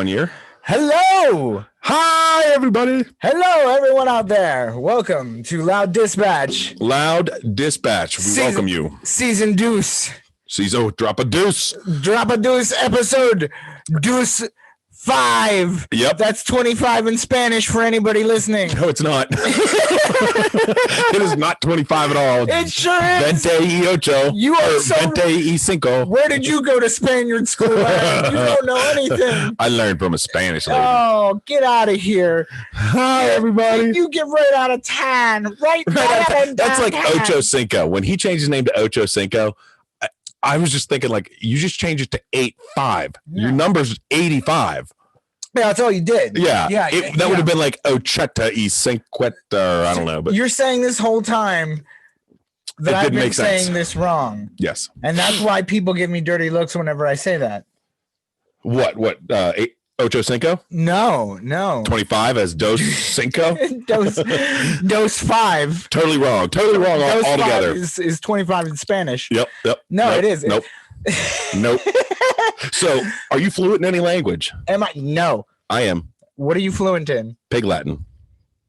1 year. Hello. Hi, everybody. Hello, everyone out there. Welcome to Loud Dispatch. Loud Dispatch. We welcome you. Season deuce. Drop a deuce. Drop a deuce episode. Deuce 5. Yep. That's 25 in Spanish for anybody listening. No, it's not. It is not 25 at all. It sure is. 28. You are so... 25. Where did you go to Spaniard school at? You don't know anything. I learned from a Spanish lady. Oh, get out of here. Hi, everybody. You get right out of town. Right out of That's like Ocho Cinco. When he changed his name to Ocho Cinco, I was just thinking, like, you just change it to 85. Yeah. Your number's 85. Yeah, that's all you did. Yeah. That would have been like Ocheta y Cinqueta, I don't know. But you're saying this whole time that I've been saying this wrong. Yes. And that's why people give me dirty looks whenever I say that. What? Ocho Cinco? No. 25 as Dos Cinco? Dos 5. Totally wrong altogether. Is 25 in Spanish. Yep. No, it is. Nope. So, are you fluent in any language? Am I? No. I am. What are you fluent in? Pig Latin.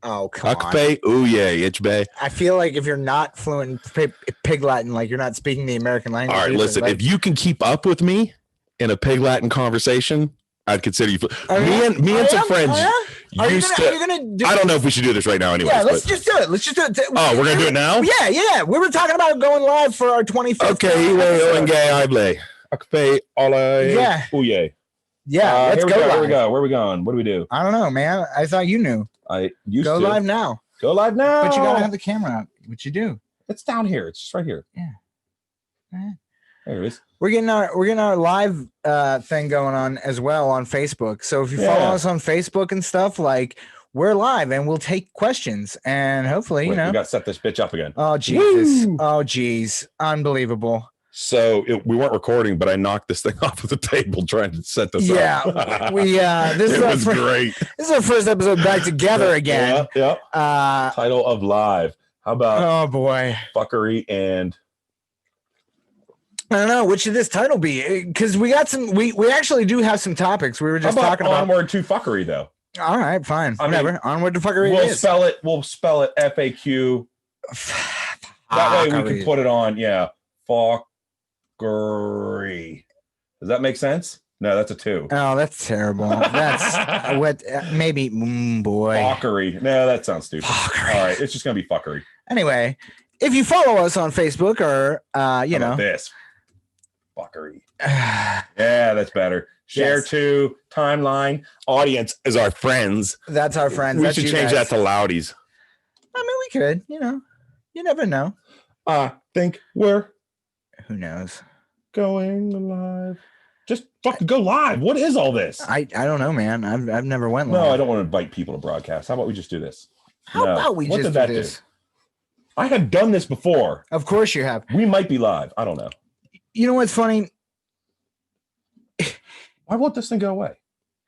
Oh, come on. Itchbay. I feel like if you're not fluent in Pig Latin, like you're not speaking the American language. All right, listen. If you can keep up with me in a Pig Latin conversation, I'd consider you. Me and some friends used to. I don't know if we should do this right now. Anyway, yeah, let's just do it. Oh, we're gonna do it now. Yeah. We were talking about going live for our 25th. Okay, Yeah. Let's go. Here we go. Where are we going? What do we do? I don't know, man. I thought you knew. I used to. Go live now. But you gotta have the camera out. What you do? It's down here. It's just right here. Yeah. There it is. We're getting our live thing going on as well on Facebook. So if you follow us on Facebook and stuff, like, we're live and we'll take questions and hopefully, we got to set this bitch up again. Oh Jesus! Woo! Oh geez! Unbelievable. So we weren't recording, but I knocked this thing off of the table trying to set this up. Yeah, this is great. This is our first episode back together again. Yeah. Title of live. How about? Oh boy, fuckery and. I don't know, which should this title be? Because we got some. We actually do have some topics. We were just talking about onward to fuckery, though. All right, fine. Whatever. Onward to fuckery. We'll spell it FAQ. That way we can put it on. Yeah, fuckery. Does that make sense? No, that's a 2. Oh, that's terrible. That's what maybe boy. Fuckery. No, that sounds stupid. Fuckery. All right, it's just gonna be fuckery. Anyway, if you follow us on Facebook or this. Fuckery. Yeah, that's better. Share to timeline. Audience is our friends. That's our friends. We should change that to Loudies. I mean, we could. You never know. I think we're. Who knows? Going live. Just fucking go live. What is all this? I don't know, man. I've never went live. No, I don't want to invite people to broadcast. How about we just do this? How about we just do this? I have done this before. Of course you have. We might be live. I don't know. You know what's funny? Why won't this thing go away?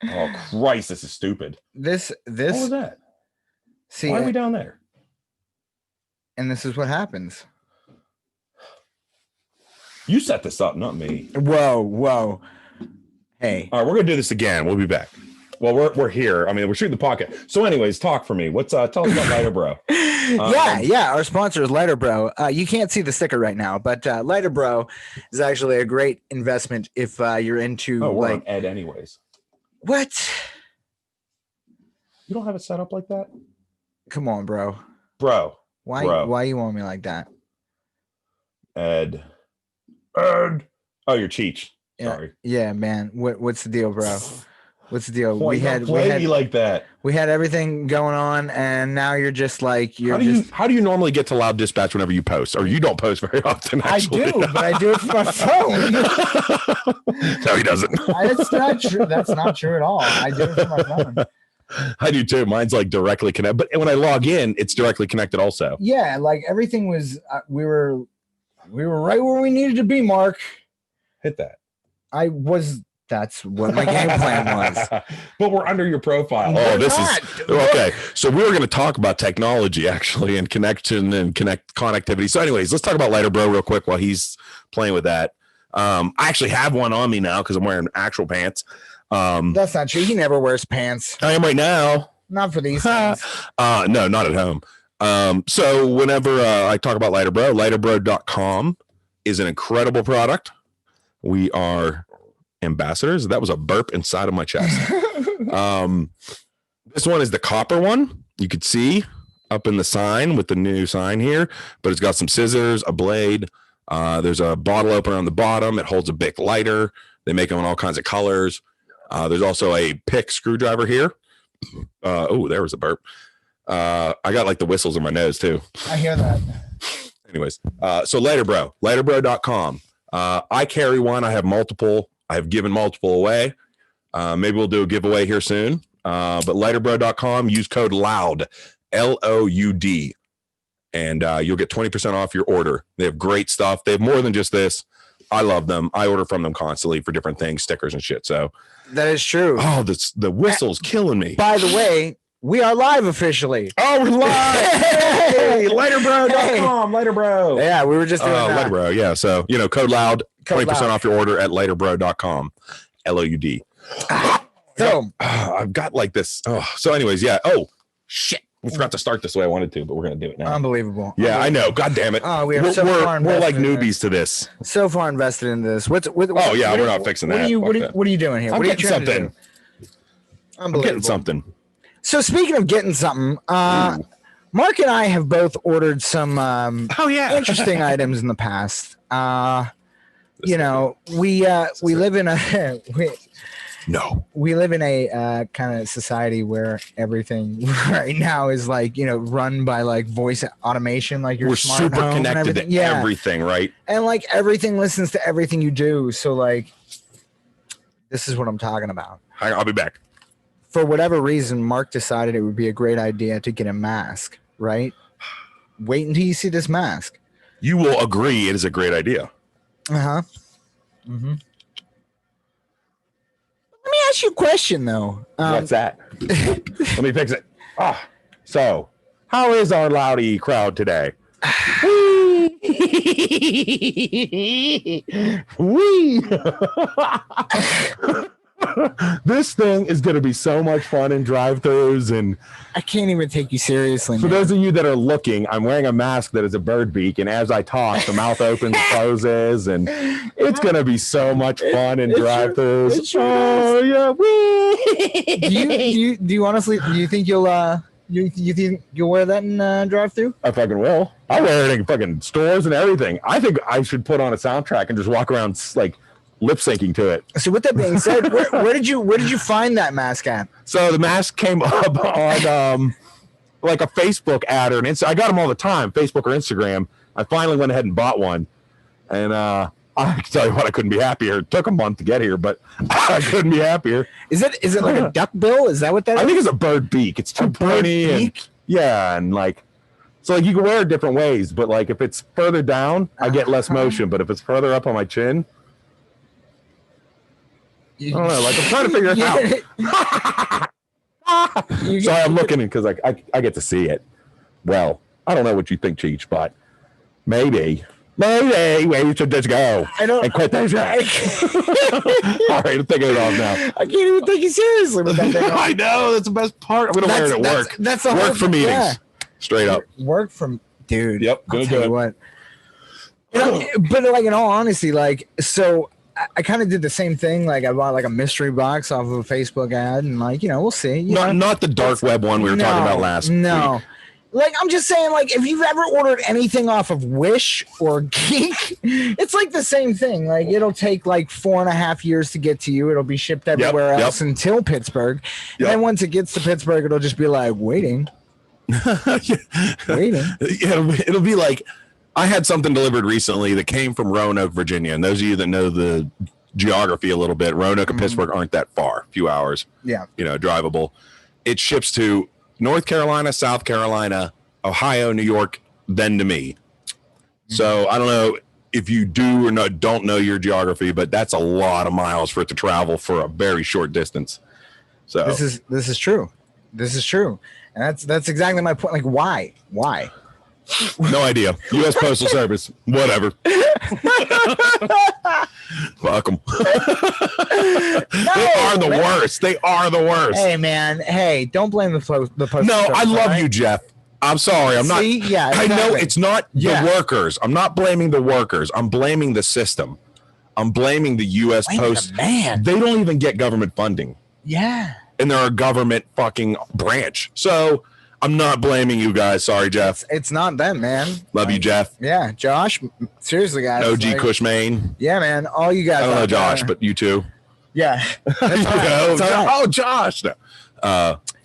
Oh Christ, this is stupid. This What was that? See, why are we down there? And this is what happens. You set this up, not me. Whoa. Hey. All right, we're gonna do this again. We'll be back. Well, we're here. I mean, we're shooting the podcast. So, anyways, talk for me. Tell us about Lighter Bro. Yeah. Our sponsor is Lighter Bro. You can't see the sticker right now, but Lighter Bro is actually a great investment if you're into. Oh, we're on Ed, anyways. What? You don't have it set up like that? Come on, bro. Why you want me like that? Ed. Oh, you're Cheech. Sorry. Yeah, man. What's the deal, bro? What's the deal? We had like that. We had everything going on, and now you're just like How do you normally get to Loud Dispatch whenever you post? Or you don't post very often? Actually. I do, but I do it from my phone. No, he doesn't. That's not true. That's not true at all. I do it from my phone. I do too. Mine's like directly connected, but when I log in, it's directly connected also. Yeah, like everything was. We were right where we needed to be. Mark, hit that. That's what my game plan was. But we're under your profile. Okay. So we were going to talk about technology actually and connection and connectivity. So anyways, let's talk about Lighter Bro real quick while he's playing with that. I actually have one on me now because I'm wearing actual pants. That's not true. He never wears pants. I am right now. Not for these things. No, not at home. So whenever I talk about LOUDDBRO, LOUDDBRO.com is an incredible product. We are ambassadors. That was a burp inside of my chest. This one is the copper one. You could see up in the sign with the new sign here, but it's got some scissors, a blade. There's a bottle opener on the bottom. It holds a Bic lighter. They make them in all kinds of colors. There's also a pick screwdriver here. Oh, there was a burp. I got like the whistles in my nose too. I hear that. Anyways, so LOUDDBRO, LOUDDBRO.com. I carry one. I have multiple. I have given multiple away. Maybe we'll do a giveaway here soon. But LOUDDBRO.com, use code LOUD, LOUD, and you'll get 20% off your order. They have great stuff. They have more than just this. I love them. I order from them constantly for different things, stickers and shit. So that is true. Oh, the whistle's killing me. By the way, we are live officially. Oh, we're live. Hey, LOUDDBRO.com, LOUDDBRO. Yeah, we were just doing that. LOUDDBRO, yeah. So, code LOUD, 20% off your order at LOUDDBRO.com, LOUD. So I've got like this. Oh, so anyways, yeah. Oh, shit. We forgot to start this the way I wanted to, but we're going to do it now. Unbelievable. Yeah, I know. God damn it. Oh, we're like newbies to this. So far invested in this. We're not fixing that. What are you doing here? I'm getting something. I'm getting something. So speaking of getting something, Mark and I have both ordered some interesting items in the past. We live in a we live in a kind of society where everything right now is run by voice automation, your we're smart super home connected to everything, right? And everything listens to everything you do. So this is what I'm talking about. I'll be back. For whatever reason, Mark decided it would be a great idea to get a mask, right? Wait until you see this mask. You will agree it is a great idea. Uh-huh. Mm-hmm. Let me ask you a question, though. What's that? Let me fix it. So how is our Loudy crowd today? This thing is going to be so much fun in drive-thrus, and I can't even take you seriously. For those of you that are looking, I'm wearing a mask that is a bird beak, and as I talk, the mouth opens and closes, and it's going to be so much fun in drive-thrus. Oh yeah! Do you honestly? Do you think you'll you think you'll wear that in drive-thru? I fucking will. I'll wear it in fucking stores and everything. I think I should put on a soundtrack and just walk around lip syncing to it. So with that being said, where did you find that mask at? So the mask came up on a Facebook ad or I got them all the time, Facebook or Instagram. I finally went ahead and bought one, and I can tell you what, I couldn't be happier. It took a month to get here, but I couldn't be happier. Is it like a duck bill? Is that what that is? I think it's a bird beak. It's too pointy, and yeah, and so you can wear it different ways, but if it's further down, I get less motion, but if it's further up on my chin, I don't know. I'm trying to figure it out. Sorry, I'm looking because I get to see it. Well, I don't know what you think, Cheech, but maybe we should just go and quit this. All right, I'm taking it off now. I can't even take you seriously with that thing. I know, that's the best part. I'm gonna wear it at work. That's the work for meetings. Yeah. Straight up. Work from dude. Yep. I'll tell you what. But in all honesty, so. I kind of did the same thing. I bought a mystery box off of a Facebook ad, and we'll see. Not the dark web one we were talking about last week. I'm just saying, if you've ever ordered anything off of Wish or Geek, it's the same thing. It'll take 4.5 years to get to you. It'll be shipped everywhere else until Pittsburgh. And then once it gets to Pittsburgh, it'll just be waiting. Waiting. It'll be I had something delivered recently that came from Roanoke, Virginia. And those of you that know the geography a little bit, Roanoke and Pittsburgh aren't that far, a few hours. Yeah. Drivable. It ships to North Carolina, South Carolina, Ohio, New York, then to me. So I don't know if you do or don't know your geography, but that's a lot of miles for it to travel for a very short distance. So this is true. This is true. And that's exactly my point. Why? No idea. U.S. Postal Service, whatever. Fuck them. They are the worst. They are the worst. Hey, man. Hey, don't blame the post. No, I love you, Jeff. I'm sorry. I'm not. Yeah, exactly. I know it's not the workers. I'm not blaming the workers. I'm blaming the system. I'm blaming the U.S. Post. Man, they don't even get government funding. Yeah. And they're a government fucking branch. So I'm not blaming you guys. Sorry, Jeff. It's not them, man. Love you, Jeff. Yeah, Josh. Seriously, guys. OG Cushmane. Yeah, man. All you guys. I don't know Josh, but you too. Yeah. That's all right. Oh, Josh. No.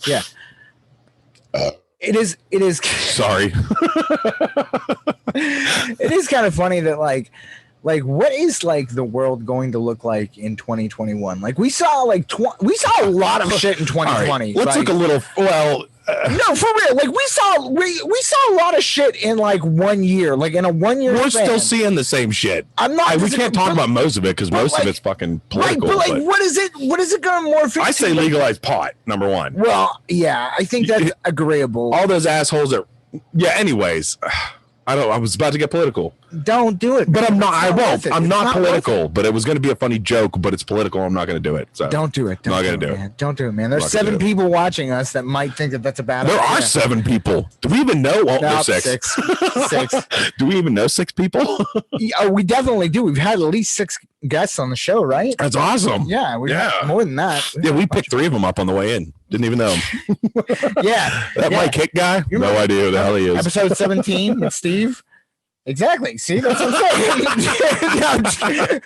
Yeah. It is. Sorry. It is kind of funny that like what is like the world going to look like in 2021? Like we saw we saw a lot of shit in 2020. Right, let's look a little. Well, no, for real. Like we saw a lot of shit in like 1 year. Like in a 1 year. We're still seeing the same shit. I'm not. We can't talk about most of it because most of it's fucking political. Right, but like, what is it? What is it going to morph into? I say legalize pot. Number one. Well, yeah, I think that's agreeable. All those assholes are. Yeah. Anyways. I was about to get political. Don't do it. But I'm not. I won't. I'm not political. But it was going to be a funny joke. But it's political. I'm not going to do it. So don't do it. I'm not going to do it. Don't do it, man. There's 7 people watching us that might think that that's a bad idea. There are 7 people. Do we even know? Well, no, 6. 6. Do we even know 6 people? Oh, we definitely do. We've had at least 6 guests on the show, right? That's awesome. Yeah, we've had more than that. We picked 3 of them up on the way in. Didn't even know him. That Mike Hick guy? No idea who the hell he is. Episode 17 with Steve. Exactly. See, that's what I'm saying.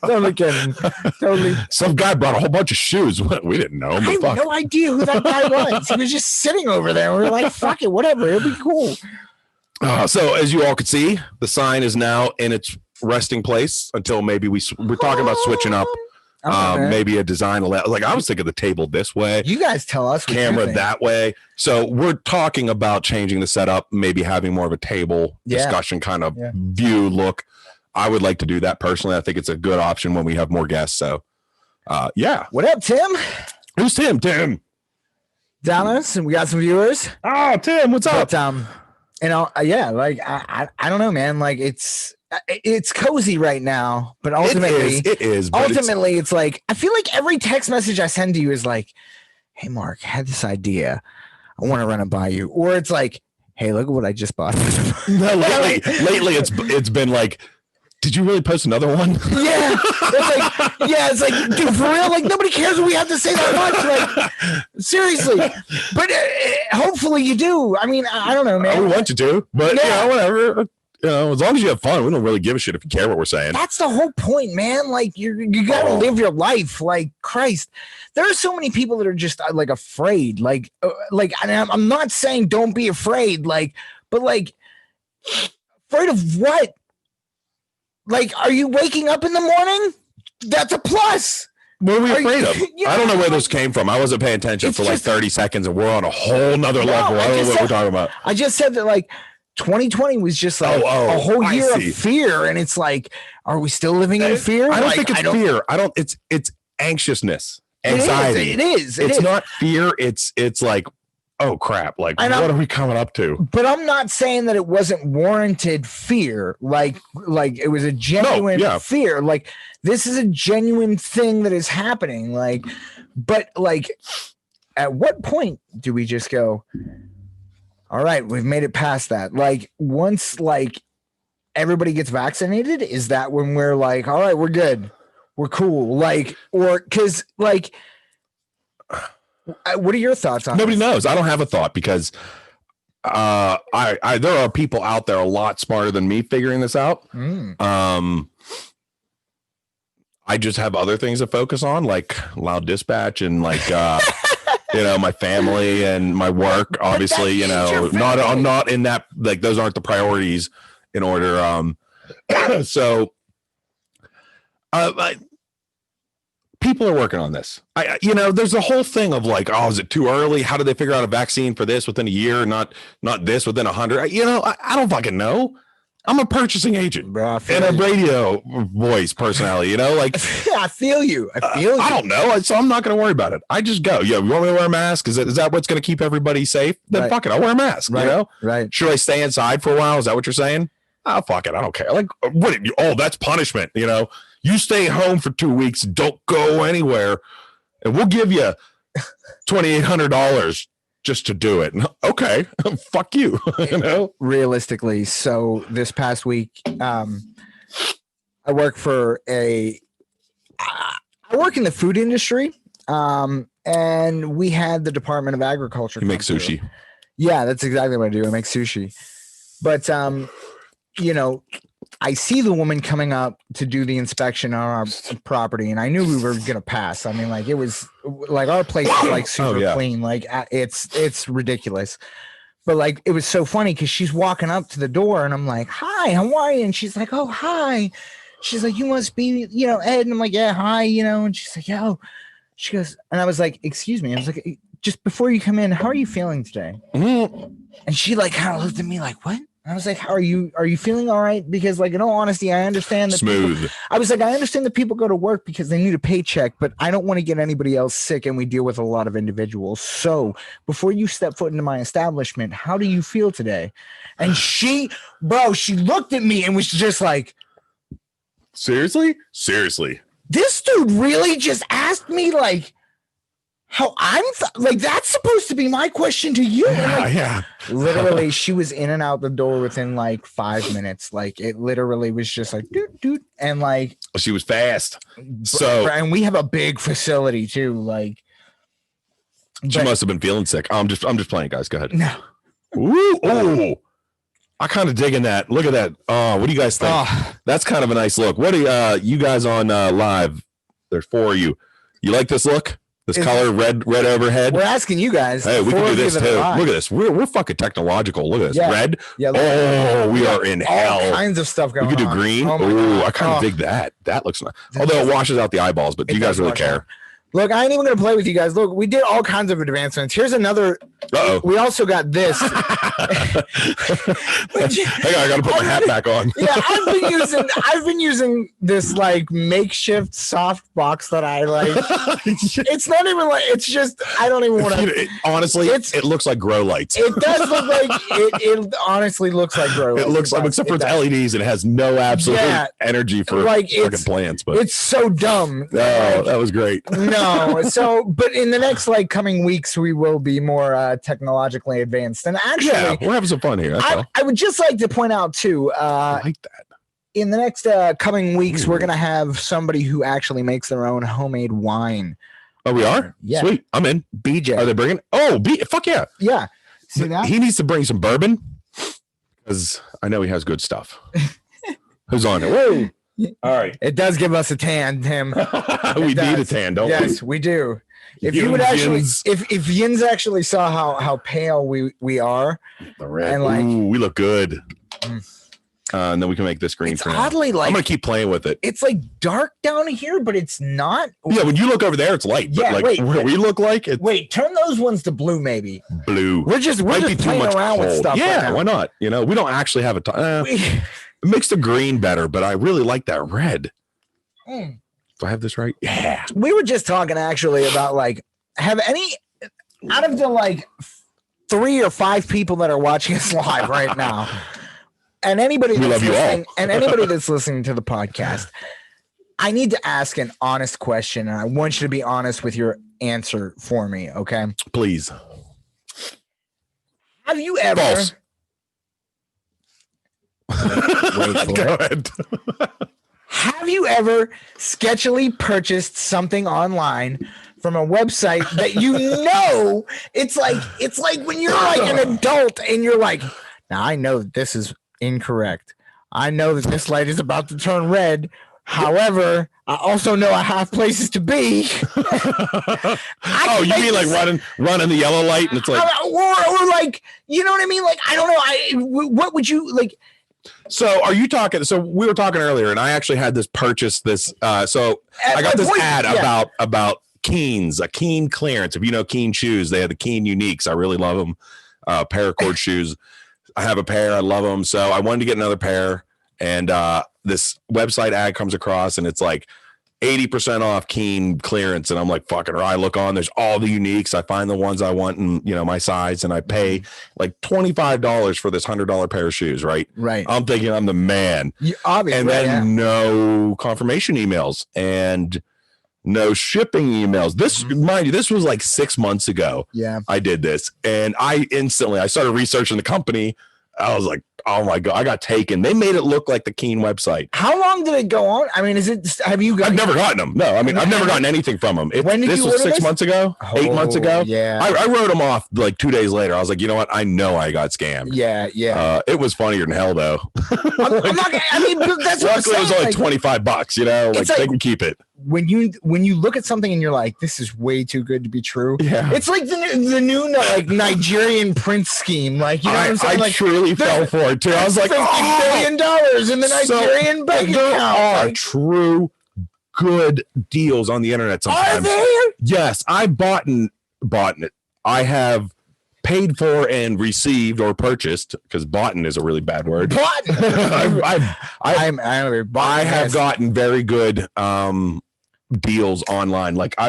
Totally kidding. Totally. Some guy brought a whole bunch of shoes. We didn't know him. I have no idea who that guy was. He was just sitting over there. We were like, fuck it, whatever. It'll be cool. So as you all could see, the sign is now in its resting place until maybe we're talking about switching up. Maybe a design. Like I was thinking the table this way. You guys tell us. Camera that way. So we're talking about changing the setup, maybe having more of a table discussion kind of view look. I would like to do that personally. I think it's a good option when we have more guests. So, yeah. What up, Tim? Who's Tim? Tim. Dallas, and we got some viewers. Oh, Tim, what's up? But, yeah, like I don't know, man. Like it's cozy right now, but ultimately it is. Ultimately, it's like I feel like every text message I send to you is like, "Hey, Mark, I had this idea. I want to run it by you," or it's like, "Hey, look at what I just bought." No, lately, it's been like, did you really post another one? It's like, dude, for real, like nobody cares what we have to say that much. Like, seriously, but hopefully you do. I mean, I don't know, man. We want you to, but whatever. As long as you have fun, we don't really give a shit if you care what we're saying. That's the whole point, man. Like you gotta live your life. Like Christ, there are so many people that are just like afraid. Like I'm not saying don't be afraid. Like, but like afraid of what? Like, are you waking up in the morning? That's a plus. What are we afraid of? I don't know where those came from. I wasn't paying attention for like 30 seconds, and we're on a whole nother level. I don't know what we're talking about. I just said that like 2020 was just like a whole year of fear, and it's like, are we still living in fear? I don't think it's fear. It's anxiousness, anxiety. It is. It's not fear. It's like, oh crap! Like, what are we coming up to? But I'm not saying that it wasn't warranted fear. Like it was a genuine fear. Like this is a genuine thing that is happening. Like, but like, at what point do we just go, all right, we've made it past that? Like once like everybody gets vaccinated, is that when we're like, all right, we're good, we're cool? Like, or because like, what are your thoughts on Nobody knows. I don't have a thought because there are people out there a lot smarter than me figuring this out. I just have other things to focus on, like LOUDdispatch and like my family and my work. Obviously, not in that, like those aren't the priorities in order. So people are working on this. There's a whole thing of like, oh, is it too early? How did they figure out a vaccine for this within a year? Not this within 100. I don't fucking know. I'm a purchasing agent and a radio voice personality. Like I feel you. I don't know, so I'm not going to worry about it. I just go. Yeah, you want me to wear a mask? Is that what's going to keep everybody safe? Then fuck it, I'll wear a mask. Right. Right. Should I stay inside for a while? Is that what you're saying? oh, fuck it, I don't care. Like, what? Oh, that's punishment. You know, you stay home for 2 weeks, don't go anywhere, and we'll give you $2,800 just to do it. Okay, fuck you. You know, realistically. So this past week, I work in the food industry, and we had the Department of Agriculture. You make sushi. Yeah, that's exactly what I do. I make sushi. But, you know, I see the woman coming up to do the inspection on our property, and I knew we were going to pass. I mean, like, it was like our place is like super clean. Like, it's ridiculous. But like, it was so funny because she's walking up to the door and I'm like, hi, how are you? And she's like, oh, hi. She's like, you must be, you know, Ed. And I'm like, yeah, hi, you know. And she's like, yo. She goes, and I was like, excuse me. I was like, just before you come in, how are you feeling today? Mm-hmm. And she like kind of looked at me like, what? I was like, are you feeling all right? Because like, in all honesty, I understand that I was like, I understand that people go to work because they need a paycheck, but I don't want to get anybody else sick. And we deal with a lot of individuals. So before you step foot into my establishment, how do you feel today? And she looked at me and was just like, seriously? This dude really just asked me like, how I'm like, that's supposed to be my question to you. Yeah. Literally, she was in and out the door within like 5 minutes. Like, it literally was just like, dude. And like, she was fast. So, and we have a big facility too. Like, she must have been feeling sick. I'm just playing, guys. Go ahead. No. Ooh, oh, I kind of digging that. Look at that. Oh, what do you guys think? That's kind of a nice look. What do you guys on live? There's 4 of you. You like this look? This color, red overhead. We're asking you guys. Hey, we can do this too. Look at this. We're fucking technological. Look at this. Yeah. Red. Yeah. Oh, we are in hell. All kinds of stuff going on. We could do green. Oh, I kind of dig that. That looks nice. Although it washes out the eyeballs, but do you guys really care? Look, I ain't even going to play with you guys. Look, we did all kinds of advancements. Here's another. Uh-oh. We also got this. Hang on, I got to put my hat back on. Yeah, I've been using this like makeshift soft box that I like. It's not even like, it's just, I don't even want to. Honestly, it looks like grow lights. It does look like, it honestly looks like grow lights. It looks like, except for its LEDs, it has no absolute energy for like fucking plants. But it's so dumb. Oh, that was great. No, so but in the next like coming weeks we will be more technologically advanced. And actually, we're having some fun here. I would just like to point out too. I like that. In the next coming weeks, we're gonna have somebody who actually makes their own homemade wine. Oh, we are? Yeah. Sweet. I'm in. BJ. Are they bringing? Oh, fuck yeah. Yeah. See that? He needs to bring some bourbon because I know he has good stuff. Who's on it? Whoa. All right. It does give us a tan, Tim. We need a tan, don't we? Yes, we do. If you would actually, if Yins actually saw how pale we are, the red, and like, ooh, we look good. And then we can make this green. It's oddly like, I'm gonna keep playing with it. It's like dark down here, but it's not. Yeah, when you look over there, it's light. But like where we look like it. Wait, turn those ones to blue, maybe. Blue. We're just playing around with stuff. Yeah, right why not? You know, we don't actually have it makes the green better, but I really like that red. Do I have this right? Yeah. We were just talking actually about like, have any out of the like 3 or 5 people that are watching us live right now, and anybody that's listening, and anybody that's listening to the podcast, I need to ask an honest question, and I want you to be honest with your answer for me, okay? Please. Have you ever? False. Go ahead. Have you ever sketchily purchased something online from a website that you know it's like when you're like an adult and you're like, now I know that this is incorrect. I know that this light is about to turn red. However, I also know I have places to be. Oh, you mean like running the yellow light and it's like, or like, you know what I mean? Like, I don't know. What would you like? So are you talking? So we were talking earlier, and I actually had this purchase. So I got this ad about Keens, a Keen clearance. If you know Keen shoes, they have the Keen Uniques. I really love them. Paracord shoes. I have a pair. I love them. So I wanted to get another pair, and this website ad comes across, and it's like 80% off Keen clearance, and I'm like, fucking, or I look on, there's all the uniques. I find the ones I want in, my size, and I pay like $25 for this $100 pair of shoes, right? Right. I'm thinking I'm the man. Obviously, and then no confirmation emails and no shipping emails. This, mind you, this was like 6 months ago. Yeah. I did this, and I started researching the company. I was like, oh my God, I got taken. They made it look like the Keen website. How long did it go on? I mean, have you I've never gotten them. No, I mean, I've never gotten anything from them. When did this you was order 6 this? months ago, 8 months ago. Yeah. I wrote them off like 2 days later. I was like, you know what? I know I got scammed. Yeah. It was funnier than hell though. I'm not, I mean, that's what I'm luckily it was saying. only like, $25, like they can keep it. When you look at something and you're like, this is way too good to be true. Yeah. It's like the new like Nigerian prince scheme. Like, you know what I'm saying? I truly fell for it too. I was like, $50 billion in the Nigerian bank there account. are true good deals on the internet sometimes. Are there? Yes, I bought it. I have paid for and received or purchased, because boughten is a really bad word. I have gotten very good deals online. Like I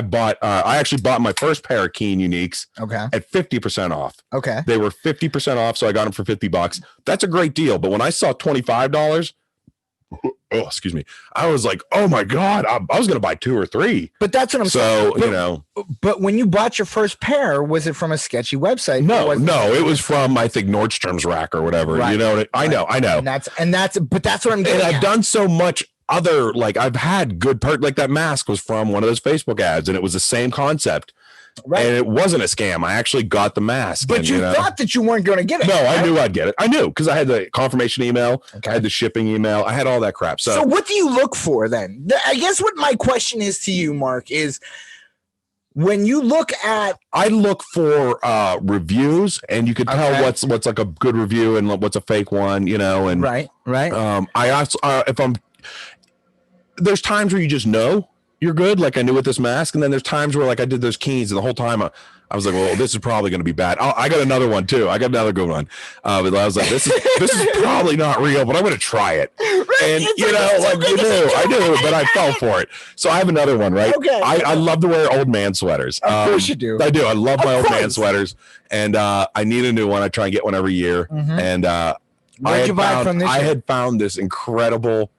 actually bought my first pair of Keen uniques at 50% off. Okay. They were 50% off, so I got them for $50. That's a great deal. But when I saw $25, excuse me, I was like, oh my God, I was going to buy 2 or 3. But that's what I'm saying. So, But when you bought your first pair, was it from a sketchy website? No, it was from, I think, Nordstrom's rack or whatever. Right. You know, I know. And that's but that's what I'm getting And I've done so much other, like I've had good like that mask was from one of those Facebook ads, and it was the same concept. Right. And it wasn't a scam. I actually got the mask. But you thought that you weren't going to get it. No, I knew I'd get it. I knew, because I had the confirmation email. I had the shipping email. I had all that crap. So what do you look for then? I guess what my question is to you, Mark, is when you look at... I look for reviews, and you could tell what's like a good review and what's a fake one, and right. I also, there's times where you just know you're good, like I knew with this mask, and then there's times where like I did those Keens, and the whole time I was like, well, this is probably going to be bad. I got another one too. I got another good one. But I was like, this is probably not real, but I'm going to try it. Right. And I knew, but I fell for it. So I have another one, right? Okay. I love to wear old man sweaters. Of course you do. I do. I love my old man sweaters, and I need a new one. I try and get one every year. And where'd you buy it from this year? I had found this incredible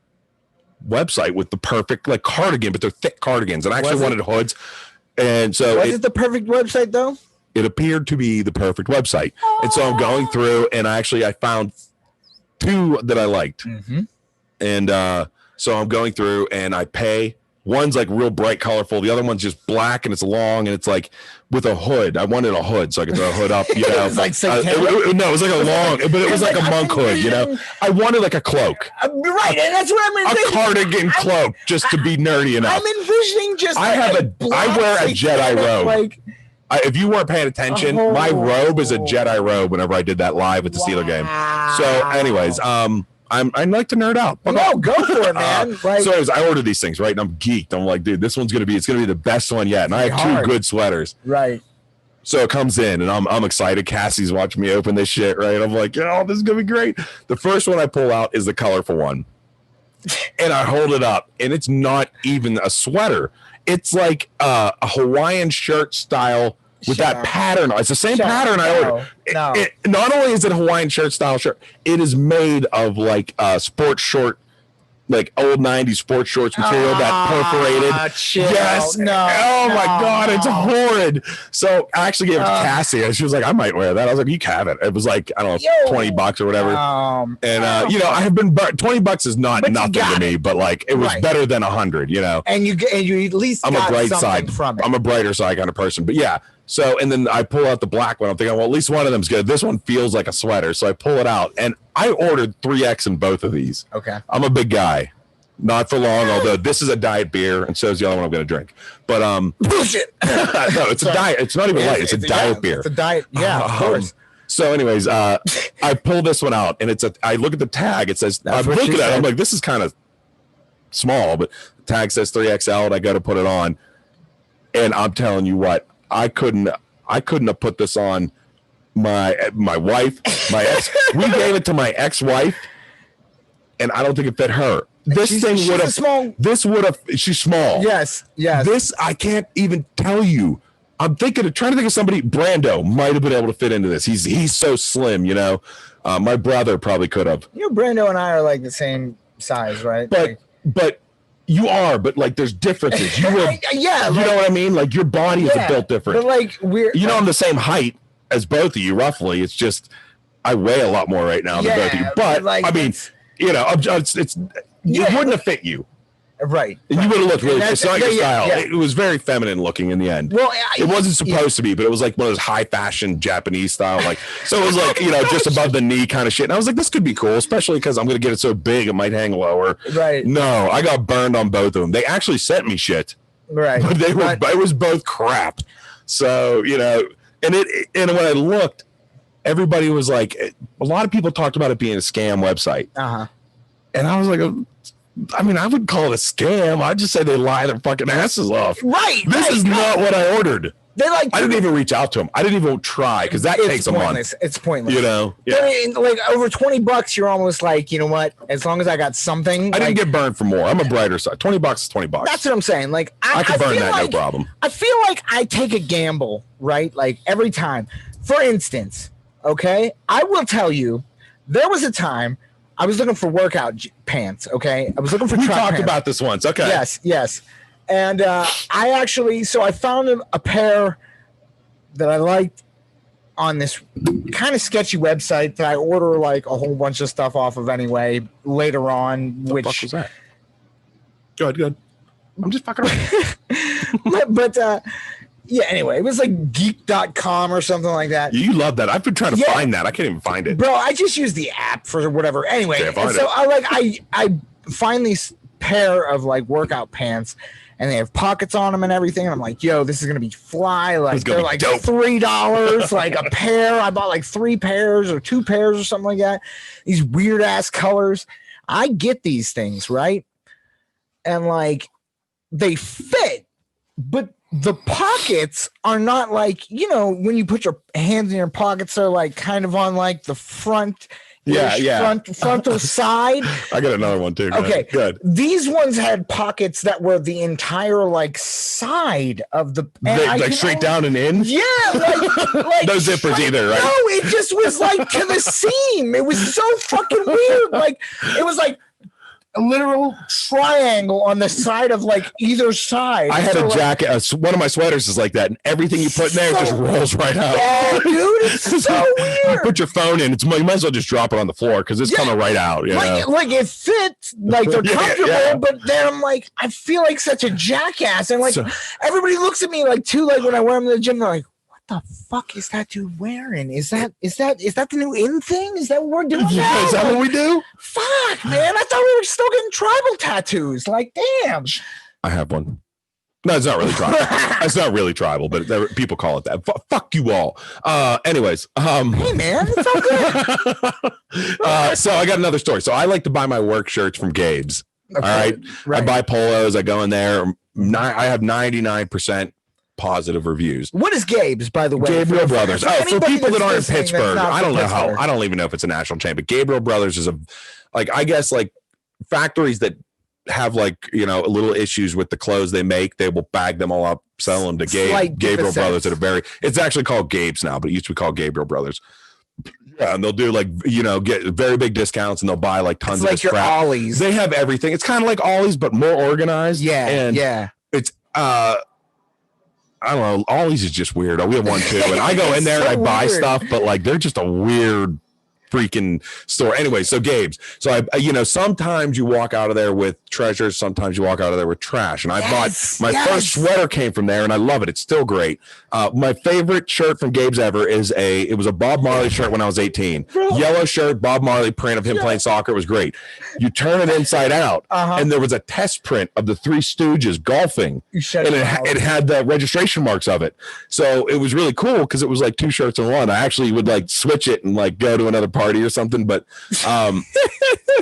website with the perfect like cardigan, but they're thick cardigans, and I actually wanted hoods. And so was it the perfect website though? It appeared to be the perfect website. And so I'm going through, and I found 2 that I liked. And so I'm going through, and I pay. One's like real bright, colorful. The other one's just black, and it's long, and it's like with a hood. I wanted a hood so I could throw a hood up. You know, it was like no, it was like a long, but it was like a monk hood. You know, I wanted like a cloak. Right, and that's what I'm envisioning. A cardigan cloak, just to be nerdy enough. I'm envisioning just. I wear a Jedi robe. Like, if you weren't paying attention, my robe is a Jedi robe. Whenever I did that live with the Steeler game. So, anyways, I like to nerd out. No, go for it, man. So anyways, I ordered these things, right? And I'm geeked. I'm like, dude, this one's gonna be the best one yet. And I have 2 good sweaters. Right. So it comes in, and I'm excited. Cassie's watching me open this shit, right? I'm like, oh, this is gonna be great. The first one I pull out is the colorful one. And I hold it up, and it's not even a sweater. It's like a Hawaiian shirt style with that pattern. It's the same pattern I ordered. No. Not only is it a Hawaiian shirt style shirt, it is made of like sports short, like old 90s sports shorts material that perforated. Yes. No. Oh my God, it's horrid. So I actually gave it to Cassie, and she was like, I might wear that. I was like, you can have it. It was like, I don't know, $20 or whatever. And I have been $20 is not nothing to me, but like it was better than 100, And you at least I'm a bright side from it. I'm a brighter side kind of person, but yeah. So, and then I pull out the black one. I'm thinking, well, at least one of them's good. This one feels like a sweater. So I pull it out, and I ordered 3X in both of these. Okay. I'm a big guy. Not for long, although this is a diet beer, and so is the other one I'm going to drink. But bullshit. No, it's a diet. It's not even light. It's a diet beer. It's a diet. Yeah, of course. So, anyways, I pull this one out, and I look at the tag. It says, I'm looking at it. I'm like, this is kind of small, but the tag says 3XL, and I got to put it on. And I'm telling you what, I couldn't have put this on my wife, my ex. We gave it to my ex-wife. and I don't think it fit her. She's small. Yes. This, I can't even tell you. I'm trying to think of somebody. Brando might have been able to fit into this. He's so slim, you know. My brother probably could have. You know, Brando and I are like the same size, right? But you are, but like there's differences. You were, yeah, you know what I mean? Like your body is built different. But like I'm the same height as both of you, roughly. It's just I weigh a lot more right now than both of you. But like, I mean, you know, it wouldn't have fit you. Right. You would have looked really, it's not your style. Yeah. It was very feminine looking in the end. Well, it wasn't supposed to be, but it was like one of those high fashion Japanese style. Like, so it was like, you know, just above the knee kind of shit. And I was like, this could be cool, especially because I'm going to get it so big, it might hang lower. Right. No, I got burned on both of them. They actually sent me shit. Right. But it was both crap. So, you know, and when I looked, everybody was like, a lot of people talked about it being a scam website. Uh-huh. And I was like, I mean, I wouldn't call it a scam. I'd just say they lie their fucking asses off. Right. This is not what I ordered. I didn't even reach out to them. I didn't even try because that takes a month. It's pointless. You know? Yeah. Like over $20, you're almost like, you know what? As long as I got something. I didn't get burned for more. I'm a brighter side. $20 is $20. That's what I'm saying. Like I can burn that, no problem. I feel like I take a gamble, right? Like every time. For instance, okay, I will tell you, there was a time I was looking for workout pants. Okay, I was looking for. We talked about this once. Okay. Yes, and I found a pair that I liked on this kind of sketchy website that I order like a whole bunch of stuff off of anyway later on. What the fuck was that? Good. I'm just fucking around. but yeah, anyway, it was like geek.com or something like that. You love that. I've been trying to find that. I can't even find it. Bro, I just use the app for whatever. Anyway, and so I find these pair of like workout pants and they have pockets on them and everything. And I'm like, yo, this is going to be fly. Like they're like dope. $3 like a pair. I bought like 3 pairs or 2 pairs or something like that. These weird ass colors. I get these things, right? And like they fit, but the pockets are not like, you know, when you put your hands in your pockets, they're like kind of on like the front, frontal side. I got another one too. Okay, good. These ones had pockets that were the entire like side of the straight down and in. Yeah, like no zippers either, right? No, it just was like to the seam. It was so fucking weird. Like it was like a literal triangle on the side of like either side. I had a jacket. One of my sweaters is like that, and everything you put in there just rolls right out. Yeah, dude, it's so weird. You put your phone in, you might as well just drop it on the floor because it's coming right out. You know? Like it fits, like they're comfortable, but then I'm like, I feel like such a jackass, and like everybody looks at me like too, like when I wear them in the gym, they're like, the fuck is that dude wearing? Is that the new in thing? Is that what we're doing now? Is that what we do? Fuck, man. I thought we were still getting tribal tattoos. Like, damn. I have one. No, it's not really tribal. It's not really tribal, but people call it that. Fuck you all. Anyways. Hey, man. It's all good. So I got another story. So I like to buy my work shirts from Gabe's. Okay. All right? I buy polos. I go in there. I have 99% positive reviews. What is Gabe's, by the way? Gabriel Brothers. For people that aren't in Pittsburgh, I don't know how. I don't even know if it's a national chain, but Gabriel Brothers is I guess factories that have little issues with the clothes they make. They will bag them all up, sell them to Gabriel Brothers it's actually called Gabe's now, but it used to be called Gabriel Brothers. Yeah, and they'll do get very big discounts, and they'll buy tons of this crap. Ollie's. They have everything. It's kind of like Ollie's, but more organized. Yeah, and it's I don't know. Ollie's is just weird. We have one too, and I go in there and I buy stuff, but they're just a weird freaking store. Anyway, so Gabe's. So I sometimes you walk out of there with treasures, sometimes you walk out of there with trash. And I bought my first sweater came from there, and I love it. It's still great. My favorite shirt from Gabe's ever it was a Bob Marley shirt when I was 18. Yellow shirt, Bob Marley print of him playing soccer. It was great. You turn it inside out, and there was a test print of the Three Stooges golfing, and it had the registration marks of it. So it was really cool because it was like 2 shirts in one. I actually would switch it and go to another party or something, but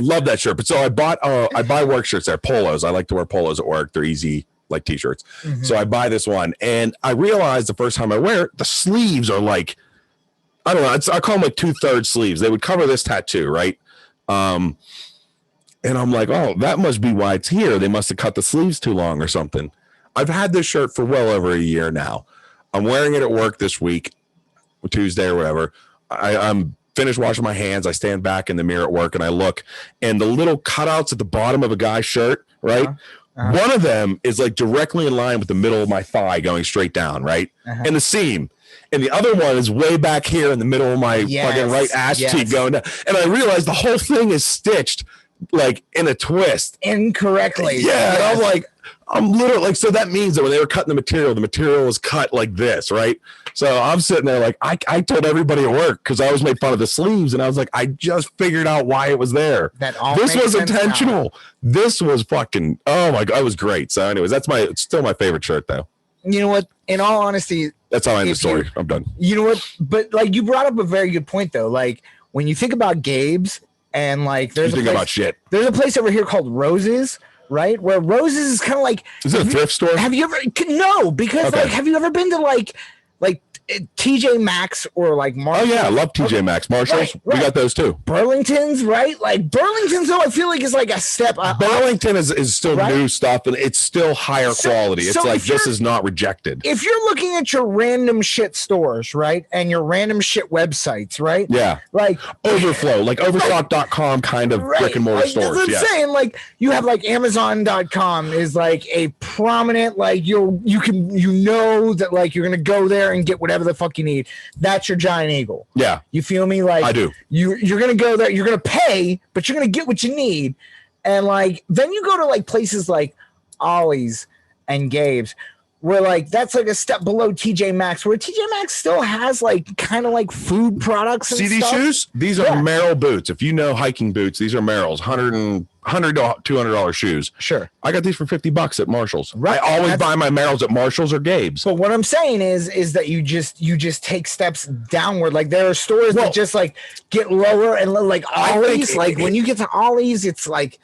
love that shirt. But so I buy work shirts there, polos. I like to wear polos at work. They're easy, like t-shirts. So I buy this one, and I realized the first time I wear it, the sleeves are I don't know, I call them 2/3 sleeves. They would cover this tattoo, right? And I'm like, oh, that must be why it's here. They must have cut the sleeves too long or something. I've had this shirt for well over a year now. I'm wearing it at work this week, Tuesday or whatever. I'm finished washing my hands. I stand back in the mirror at work and I look, and the little cutouts at the bottom of a guy's shirt, right? One of them is like directly in line with the middle of my thigh going straight down, right? And the seam. And the other one is way back here in the middle of my fucking right ass cheek going down. And I realized the whole thing is stitched like in a twist. Incorrectly. Yeah. And I'm like, I'm literally like, so that means that when they were cutting the material was cut like this, right? So I'm sitting there like, I told everybody at work because I always made fun of the sleeves, and I was like, I just figured out why it was there. This was intentional. Now. This was fucking, oh my God, it was great. So anyways, it's still my favorite shirt though. You know what? In all honesty, that's how I end the story. I'm done. You know what? But like you brought up a very good point though. Like when you think about Gabe's and like there's a place over here called Roses. Right, where Roses is kind of like. Is it a thrift store? Have you ever? No, because like, have you ever been to like TJ Maxx or like Marshalls? Oh yeah, I love TJ Maxx. Marshalls, right. We got those too. Burlington's, right? Like Burlington's, though, I feel like is like a step up. Burlington is still new stuff, and it's still higher quality. It's like this is not rejected. If you're looking at your random shit stores, right, and your random shit websites, right? Yeah, like Overflow, like Overstock.com kind of brick and mortar stores. That's what I'm saying. Like you have like Amazon.com is like a prominent like you know that like you're gonna go there and get whatever the fuck you need. That's your giant eagle. Yeah. You feel me? Like I do. You're gonna go there, you're gonna pay, but you're gonna get what you need. And like then you go to like places like Ollie's and Gabe's, where like that's like a step below TJ Maxx, where TJ Maxx still has like kind of like food products and See these shoes? These are Merrell boots. If you know hiking boots, these are Merrell's $100 to $200 shoes. Sure. I got these for $50 at Marshalls. Right. I always buy my Merrells at Marshalls or Gabe's. But what I'm saying is that you just take steps downward. Like there are stores that just like get lower and like Ollie's. Like when you get to Ollie's, it's like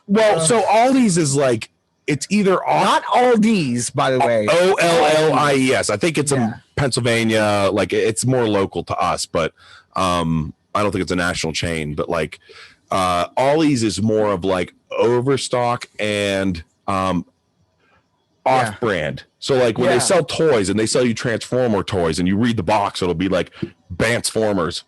so Ollie's is like it's either not Aldi's, by the way. Ollies. I think it's in Pennsylvania. Like it's more local to us, but I don't think it's a national chain. But like Ollie's is more of like Overstock and off-brand. So like when they sell toys and they sell you Transformer toys and you read the box, it'll be like Bantsformers,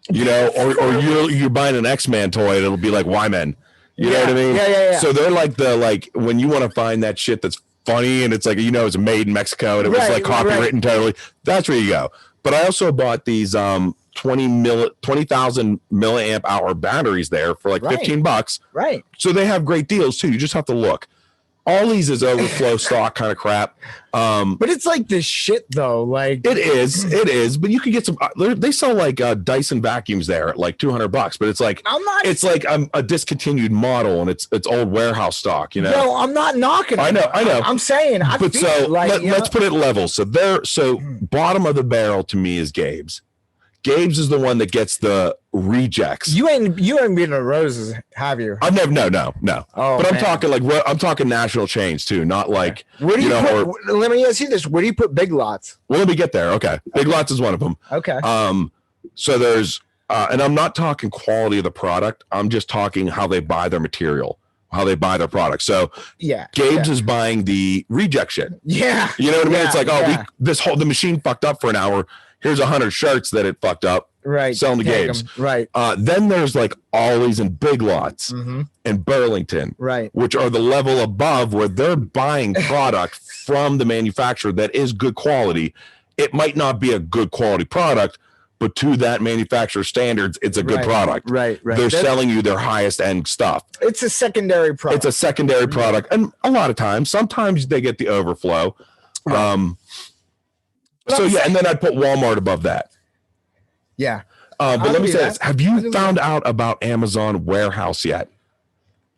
you know, or you're buying an X-Man toy and it'll be like Y-Men. You know what I mean? Yeah. So they're like when you want to find that shit that's funny and it's like, you know, it's made in Mexico and it was like copywritten totally. That's where you go. But I also bought these 20,000 milliamp hour batteries there for like $15. Right. So they have great deals too. You just have to look. Ollie's is overflow stock kind of crap. But it's like this shit though. Like it is. But you can get some. They sell like Dyson vacuums there at like $200. But it's like it's like a discontinued model and it's old warehouse stock. You know. No, I'm not knocking. I know. I'm saying. Let's put it level. So bottom of the barrel to me is Gabe's. Gabe's is the one that gets the rejects. You ain't been to Roses, have you? I've never no. Oh, but I'm talking national chains too, not like where do you put, let me ask you this: where do you put Big Lots? Well, let me get there. Okay, Big Lots is one of them. Okay. So there's and I'm not talking quality of the product. I'm just talking how they buy their material, how they buy their product. So Gabe's is buying the reject shit. Yeah. You know what I mean? It's like the machine fucked up for an hour. Here's 100 shirts that it fucked up. Right. Selling the Gabe's. Right. Then there's like Ollie's and Big Lots and Burlington. Right. Which are the level above where they're buying product from the manufacturer that is good quality. It might not be a good quality product, but to that manufacturer standards, it's a good product. Right. They're selling you their highest end stuff. It's a secondary product. It's a secondary product. And a lot of times, sometimes they get the overflow. Right. And then I'd put Walmart above that. Yeah. But let me say this. Have you found out about Amazon Warehouse yet?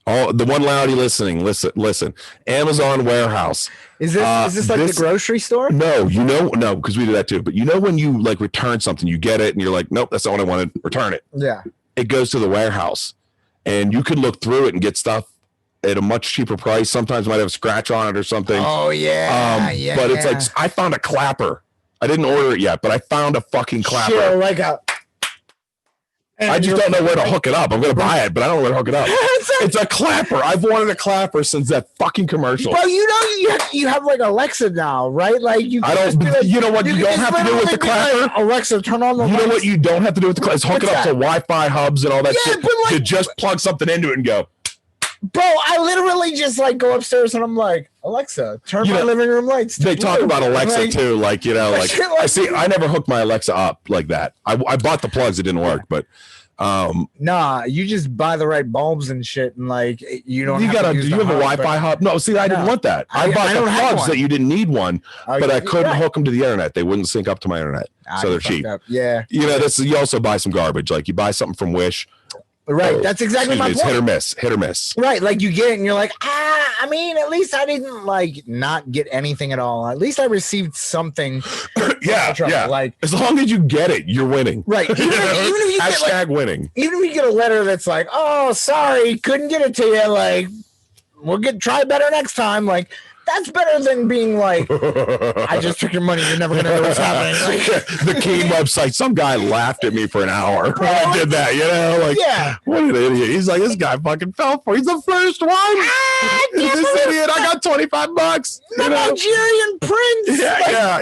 Oh, the one Loudy listening, listen. Amazon Warehouse. Is this like the grocery store? No, no, because we do that too. But you know when you like return something, you get it and you're like, nope, that's not what I wanted. Return it. Yeah. It goes to the warehouse. And you could look through it and get stuff at a much cheaper price. Sometimes it might have a scratch on it or something. Oh, yeah. But it's like, I found a clapper. I didn't order it yet, but I found a fucking clapper. Sure, like a I just don't know where to hook it up. I'm going to buy it, but I don't know where to hook it up. It's a clapper. I've wanted a clapper since that fucking commercial. Bro, you have like Alexa now, right? Like you. I don't. Like, you know what you don't have to do with the clapper? Like, Alexa, turn on the. You know what you don't have to do with the clapper? Is hook it up to Wi-Fi hubs and all that shit. Like, to just plug something into it and go. Bro, I literally just like go upstairs and I'm like, Alexa, turn my living room lights. They talk about Alexa too, like I see. I never hooked my Alexa up like that. I bought the plugs, it didn't work, but nah, you just buy the right bulbs and shit, and like you don't. Do you have a Wi-Fi hub? No, see, I didn't want that. I bought the plugs that you didn't need one, but I couldn't hook them to the internet. They wouldn't sync up to my internet, so they're cheap. Yeah, you know, you also buy some garbage. Like you buy something from Wish. Right, that's exactly my point. It's hit or miss. Right, like you get it and you're like, I mean, at least I didn't like not get anything at all. At least I received something. Yeah. Like as long as you get it, you're winning. Right. Even if you hashtag get, like, winning. Even if you get a letter that's like, oh, sorry, couldn't get it to you. Like, we'll try better next time. Like, that's better than being like, I just took your money. You're never going to know what's happening. Like, the Keen website, some guy laughed at me for an hour when I did that, you know? Like, what an idiot. He's like, this guy fucking fell for it. He's the first one. This idiot, I got $25. The Nigerian prince.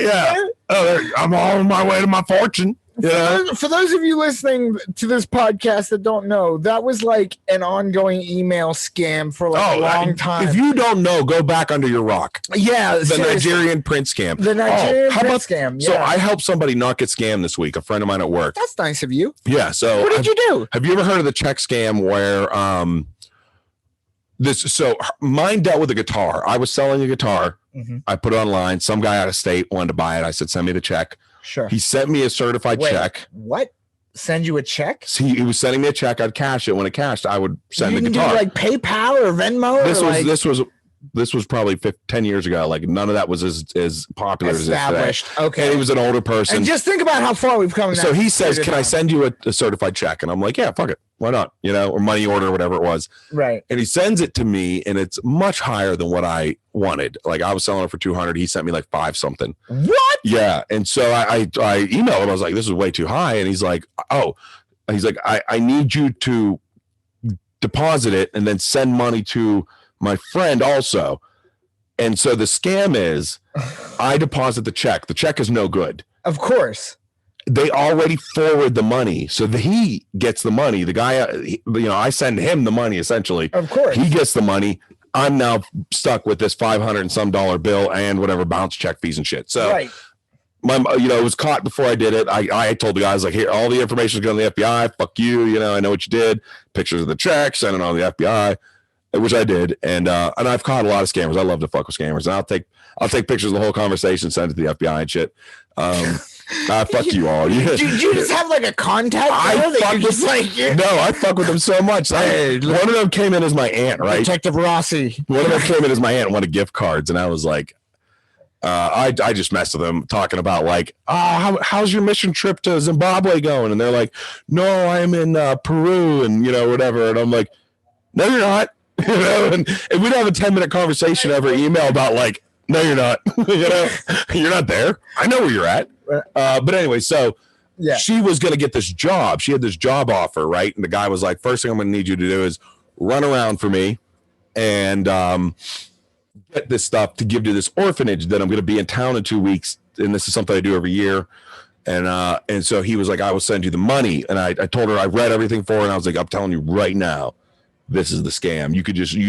Yeah. Oh, I'm on my way to my fortune. Yeah. For those of you listening to this podcast that don't know, that was like an ongoing email scam for like a long time. If you don't know, go back under your rock. Yeah. The Nigerian prince scam. The Nigerian prince scam. Yeah. So I helped somebody not get scammed this week, a friend of mine at work. That's nice of you. Yeah. So what did you do? Have you ever heard of the check scam where mine dealt with a guitar. I was selling a guitar. Mm-hmm. I put it online. Some guy out of state wanted to buy it. I said, send me the check. Sure. He sent me a certified check. What? Send you a check? So he was sending me a check. I'd cash it. When it cashed, I would send the guitar. Do like PayPal or Venmo? This was probably 10 years ago. Like none of that was as popular as established. Okay. And he was an older person. And just think about how far we've come. So he says, "Can I send you a certified check?" And I'm like, "Yeah, fuck it, why not?" You know, or money order, or whatever it was. Right. And he sends it to me, and it's much higher than what I wanted. Like I was selling it for 200. He sent me like 5 something. What? Yeah. And so I emailed him. I was like, "This is way too high." And he's like, "Oh," he's like, I need you to deposit it and then send money to my friend also." And so the scam is I deposit the check. The check is no good. Of course. They already forward the money. So he gets the money. The guy, I send him the money essentially. Of course. He gets the money. I'm now stuck with this $500 and some bill and whatever bounce check fees and shit. So right. It was caught before I did it. I told the guys like, here, all the information is going to the FBI. Fuck you. I know what you did. Pictures of the check, send it on to the FBI. Which I did, and I've caught a lot of scammers. I love to fuck with scammers, and I'll take pictures of the whole conversation, send it to the FBI and shit. Fuck you all. Do you just have like a contact? I fuck with them so much. One of them came in as my aunt, right? Detective Rossi. One of them came in as my aunt and wanted gift cards, and I was like, I just messed with them talking about like, how's your mission trip to Zimbabwe going? And they're like, no, I'm in Peru and whatever. And I'm like, no, you're not. And we'd have a 10-minute conversation over email about like, no, you're not. You're not there. I know where you're at. But anyway, so she was going to get this job. She had this job offer, right? And the guy was like, first thing I'm going to need you to do is run around for me and get this stuff to give to this orphanage that I'm going to be in town in 2 weeks. And this is something I do every year. And so he was like, I will send you the money. And I told her I read everything for her. And I was like, I'm telling you right now, this is the scam. You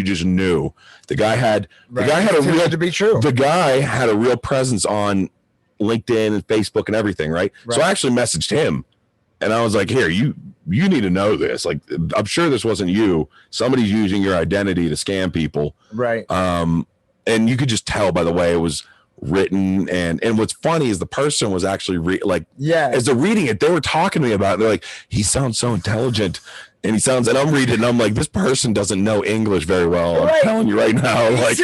just knew the guy had the guy had a real presence on LinkedIn and Facebook and everything, right? So I actually messaged him and I was like, here, you need to know this. Like, I'm sure this wasn't you. Somebody's using your identity to scam people. Right. And you could just tell by the way it was written. And what's funny is the person was actually as they're reading it, they were talking to me about it. They're like, he sounds so intelligent. And I'm reading it and I'm like, this person doesn't know English very well. I'm telling you right now. Like,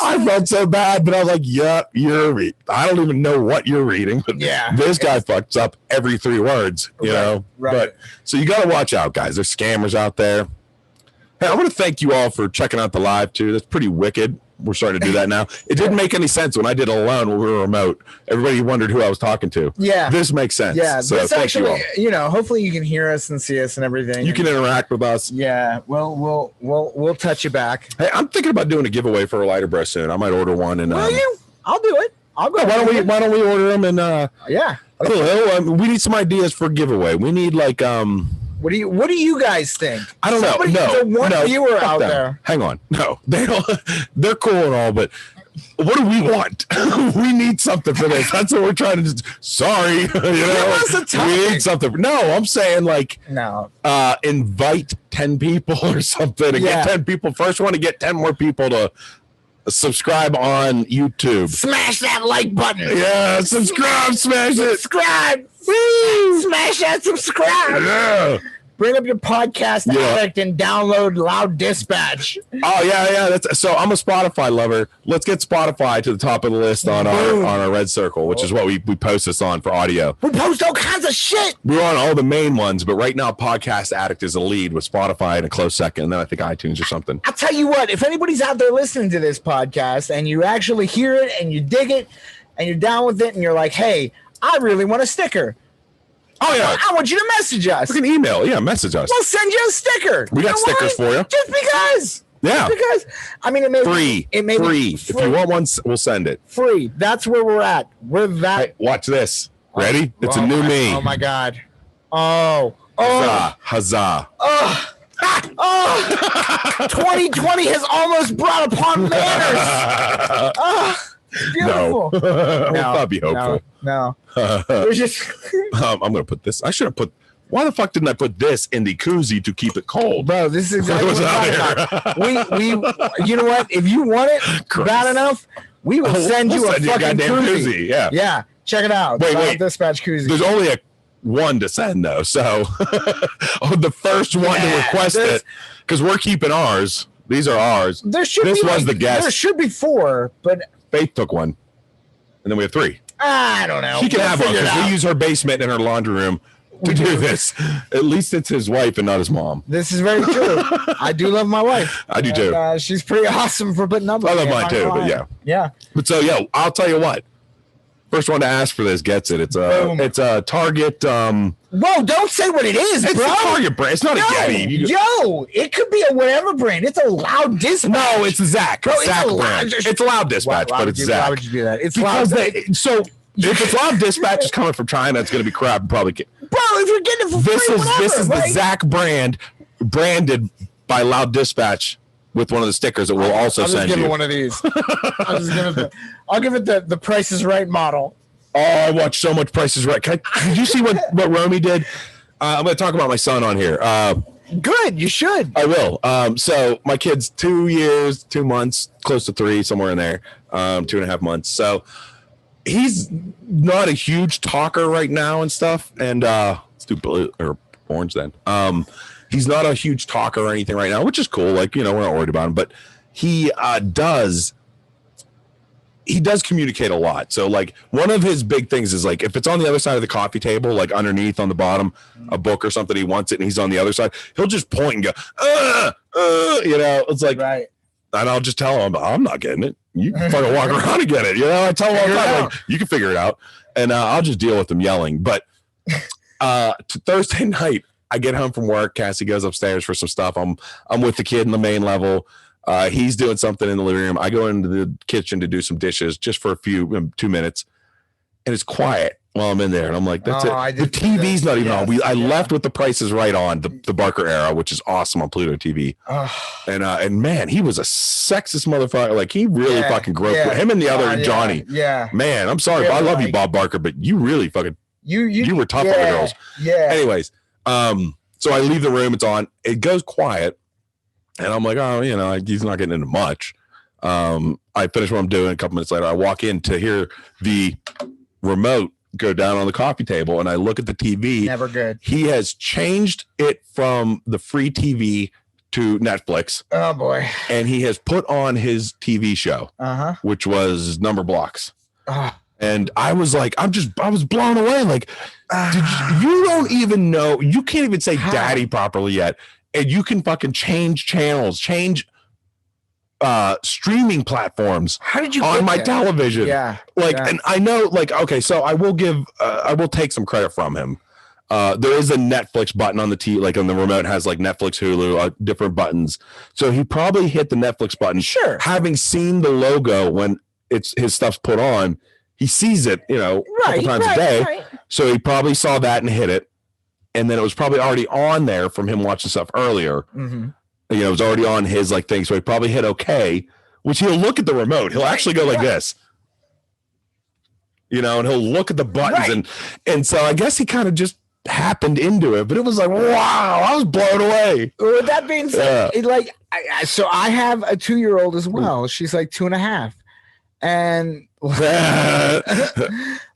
I felt so bad, but I was like, yeah, I don't even know what you're reading. But this guy fucks up every 3 words, you know? Right. But so you got to watch out, guys. There's scammers out there. Hey, I want to thank you all for checking out the live too. That's pretty wicked. we're starting to do that now. It didn't make any sense when I did it alone when we were remote. Everybody wondered who I was talking to. Yeah. This makes sense. Yeah. So this thank actually, you all. Hopefully you can hear us and see us and everything. You can interact with us. Yeah. We'll touch you back. Hey, I'm thinking about doing a giveaway for a lighter bro soon. I might order one and Will you? I'll do it. I'll go. Why don't we order them and yeah. We need some ideas for a giveaway. We need like What do you guys think? I don't know. The one viewer out there. Hang on. No, they don't. They're cool and all, but what do we want? We need something for this. That's what we're trying to do. Sorry, we need something. No, I'm saying like invite 10 people or something and get 10 people. First one to get 10 more people to subscribe on YouTube. Smash that like button. Yeah, subscribe, smash it. Subscribe. Woo! Smash that subscribe. Yeah. Bring up your podcast addict and download LOUDdispatch. Oh yeah. So I'm a Spotify lover. Let's get Spotify to the top of the list on our red circle, which is what we post this on for audio. We post all kinds of shit. We're on all the main ones, but right now Podcast Addict is the lead with Spotify in a close second, and then I think iTunes or something. I'll tell you what, if anybody's out there listening to this podcast and you actually hear it and you dig it and you're down with it and you're like, hey, I really want a sticker. Oh yeah, I want you to message us. You can email, message us. We'll send you a sticker. We got stickers for you. Just because. Yeah. Just because. I mean, it may free. It may free. Be free. If you want one, we'll send it. Free. That's where we're at. We're that. Hey, watch this. Ready? It's a new me. Oh my God. Oh. Huzzah. Oh. 2020 has almost brought upon manners. Oh. Beautiful. No. I'll be hopeful. No. There's just I'm gonna put this. I should have put. Why the fuck didn't I put this in the koozie to keep it cold? Bro, this is exactly what I'm talking about. We you know what? If you want it bad enough, we will send you a fucking koozie. Yeah. Check it out. Wait. Dispatch koozie. There's only one to send though, so the first one to request it, because we're keeping ours. These are ours. This was the guest. There should be 4, but Faith took one, and then we have 3. I don't know. She can have one because we use her basement and her laundry room to do this. At least it's his wife and not his mom. This is very true. I do love my wife. I do too. She's pretty awesome for putting up with me. I love mine too, but yeah. But so I'll tell you what. First one to ask for this gets it. It's a Target. Whoa! Don't say what it is, it's bro. It's a Target brand. It's not a Yeti. It could be a whatever brand. It's a LOUDdispatch. No, it's Zach. Bro, Zach brand. It's LOUDdispatch, but it's Zach. Why would you do that? It's because if it's LOUDdispatch is coming from China, it's going to be crap. Probably. Bro, if you're getting it for free, this is the Zach brand, branded by LOUDdispatch. With one of the stickers that we'll also send you. I'll just give it one of these. I'll give it the Price is Right model. Oh, I watched so much Price is Right. Did you see what Romy did? I'm going to talk about my son on here. Good, you should. I will. So my kid's 2 years, 2 months, close to 3, somewhere in there, 2.5 months. So he's not a huge talker right now and stuff. And let's do blue or orange then. He's not a huge talker or anything right now, which is cool. Like, we're not worried about him, but he does communicate a lot. So like one of his big things is like, if it's on the other side of the coffee table, like underneath on the bottom, a book or something, he wants it and he's on the other side, he'll just point and go, it's like, right. And I'll just tell him, I'm not getting it. You can fucking walk around and get it. I tell him all the time, like, you can figure it out. And I'll just deal with him yelling. But Thursday night, I get home from work. Cassie goes upstairs for some stuff. I'm with the kid in the main level. He's doing something in the living room. I go into the kitchen to do some dishes just for 2 minutes, and it's quiet while I'm in there. And I'm like, that's it. The TV's not even on. I left with the Price is Right on, the Barker era, which is awesome on Pluto TV. And man, he was a sexist motherfucker. Like he really fucking groped him and the other Johnny. Yeah, man, I'm sorry, but I love you, Bob Barker, but you really fucking you were tough on the girls. Yeah. Anyways. So I leave the room, it's on, it goes quiet, and I'm like, he's not getting into much. I finish what I'm doing. A couple minutes later, I walk in to hear the remote go down on the coffee table, and I look at the TV. Never good. He has changed it from the free TV to Netflix. Oh boy. And he has put on his TV show, which was Number Blocks. And I was like, I was blown away. Like, you don't even know, you can't even say daddy properly yet. And you can fucking change channels, change streaming platforms How did you on get my that? television. Yeah. Like, and I know, like, okay, so I will take some credit from him. There is a Netflix button on the like on the remote has like Netflix, Hulu, different buttons. So he probably hit the Netflix button. Sure. Having seen the logo when his stuff's put on, he sees it, a couple times a day. Right. So he probably saw that and hit it. And then it was probably already on there from him watching stuff earlier. Mm-hmm. It was already on his like thing. So he probably hit okay, which he'll look at the remote. He'll actually go like this. And he'll look at the buttons and so I guess he kind of just happened into it, but it was like, wow, I was blown away. With that being said, so I have a 2-year-old as well. She's like 2.5, and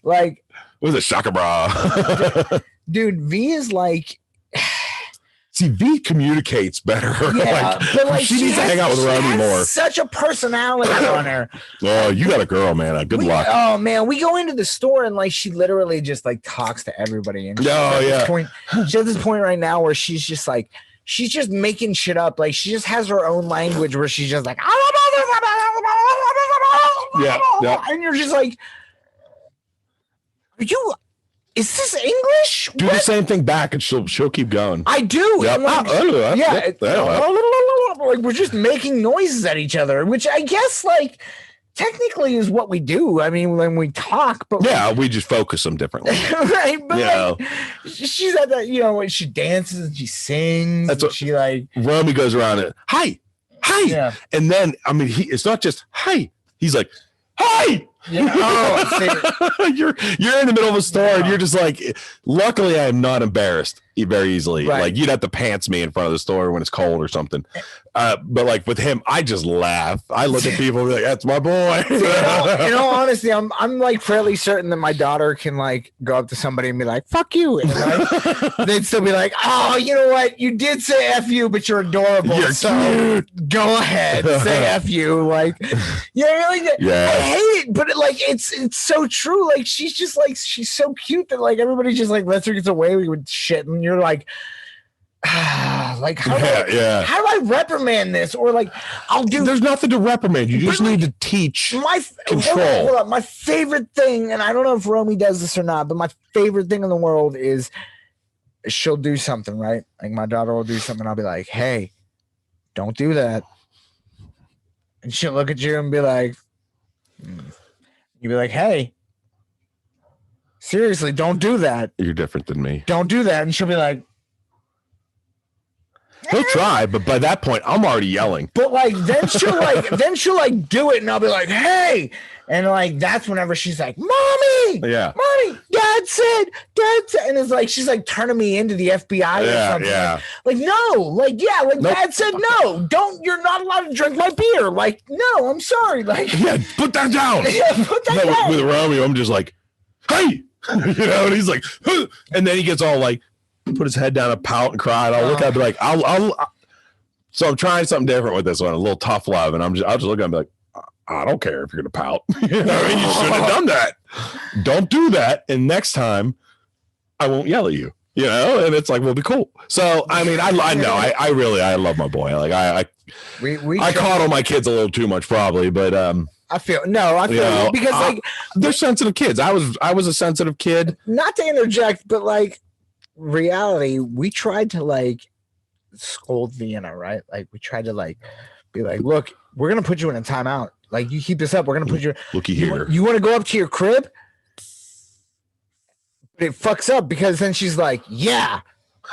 like, what was it, Shaka Bra? Dude, V is like. See, V communicates better. Yeah, but she needs to hang out with Romy more. Such a personality on her. Oh, you got a girl, man. Good luck. Oh man, we go into the store and like she literally just like talks to everybody. And she's at this point right now where she's just making shit up. Like she just has her own language where she's just like, yeah. And you're just like, is this English? Do the same thing back and she'll keep going. I do. Yep. Like we're just making noises at each other, which I guess like technically is what we do. I mean, when we talk, but we just focus them differently. Right. But like, she's at that, she dances and she sings. That's what she like. Romy goes around it. Hi. Yeah. And then it's not just hi. He's like, hi. Yeah. Oh, you're in the middle of a store and you're just like, luckily I am not embarrassed very easily. Right. Like you'd have to pants me in front of the store when it's cold or something. But like with him, I just laugh. I look at people and be like, that's my boy. In all honesty, I'm like fairly certain that my daughter can like go up to somebody and be like, fuck you. And they'd still be like, oh, you know what? You did say F you, but you're adorable. You're cute. Go ahead. Say F you. Like, I hate it, but it's so true. Like she's just like, she's so cute that like everybody just like lets her get away with shit. And you're like, like how do I reprimand this? Or like there's nothing to reprimand. You just need to teach control. Hold on. My favorite thing, and I don't know if Romy does this or not, but my favorite thing in the world is she'll do something, right? Like my daughter will do something. I'll be like, hey, don't do that. And she'll look at you and be like, you'd be like, hey, seriously, don't do that. You're different than me. Don't do that. And she'll be like, he'll try, but by that point, I'm already yelling. But like, then she'll do it, and I'll be like, "Hey!" And like, that's whenever she's like, "Mommy, mommy, Dad said," and it's like she's like turning me into the FBI or something. Yeah. Like no, nope. Dad said no. You're not allowed to drink my beer. Like no, I'm sorry. Like put that down. Put that down. With Romeo, I'm just like, hey, and he's like, huh. And then he gets all like. Put his head down and pout and cry. And I'll look at him and be like, I'll. So I'm trying something different with this one, a little tough love, and I'll just look at him and be like, I don't care if you're gonna pout. You shouldn't have done that. Don't do that. And next time, I won't yell at you. And it's like we'll be cool. So I mean, I know I really love my boy. Like I coddle my kids a little too much probably, but I feel because like they're sensitive kids. I was a sensitive kid. Not to interject, but like. Reality, we tried to like scold Vienna, right? Like we tried to like be like, look, we're gonna put you in a timeout. Like you keep this up, we're gonna put you. Looky here. You want to go up to your crib? But it fucks up because then she's like, yeah.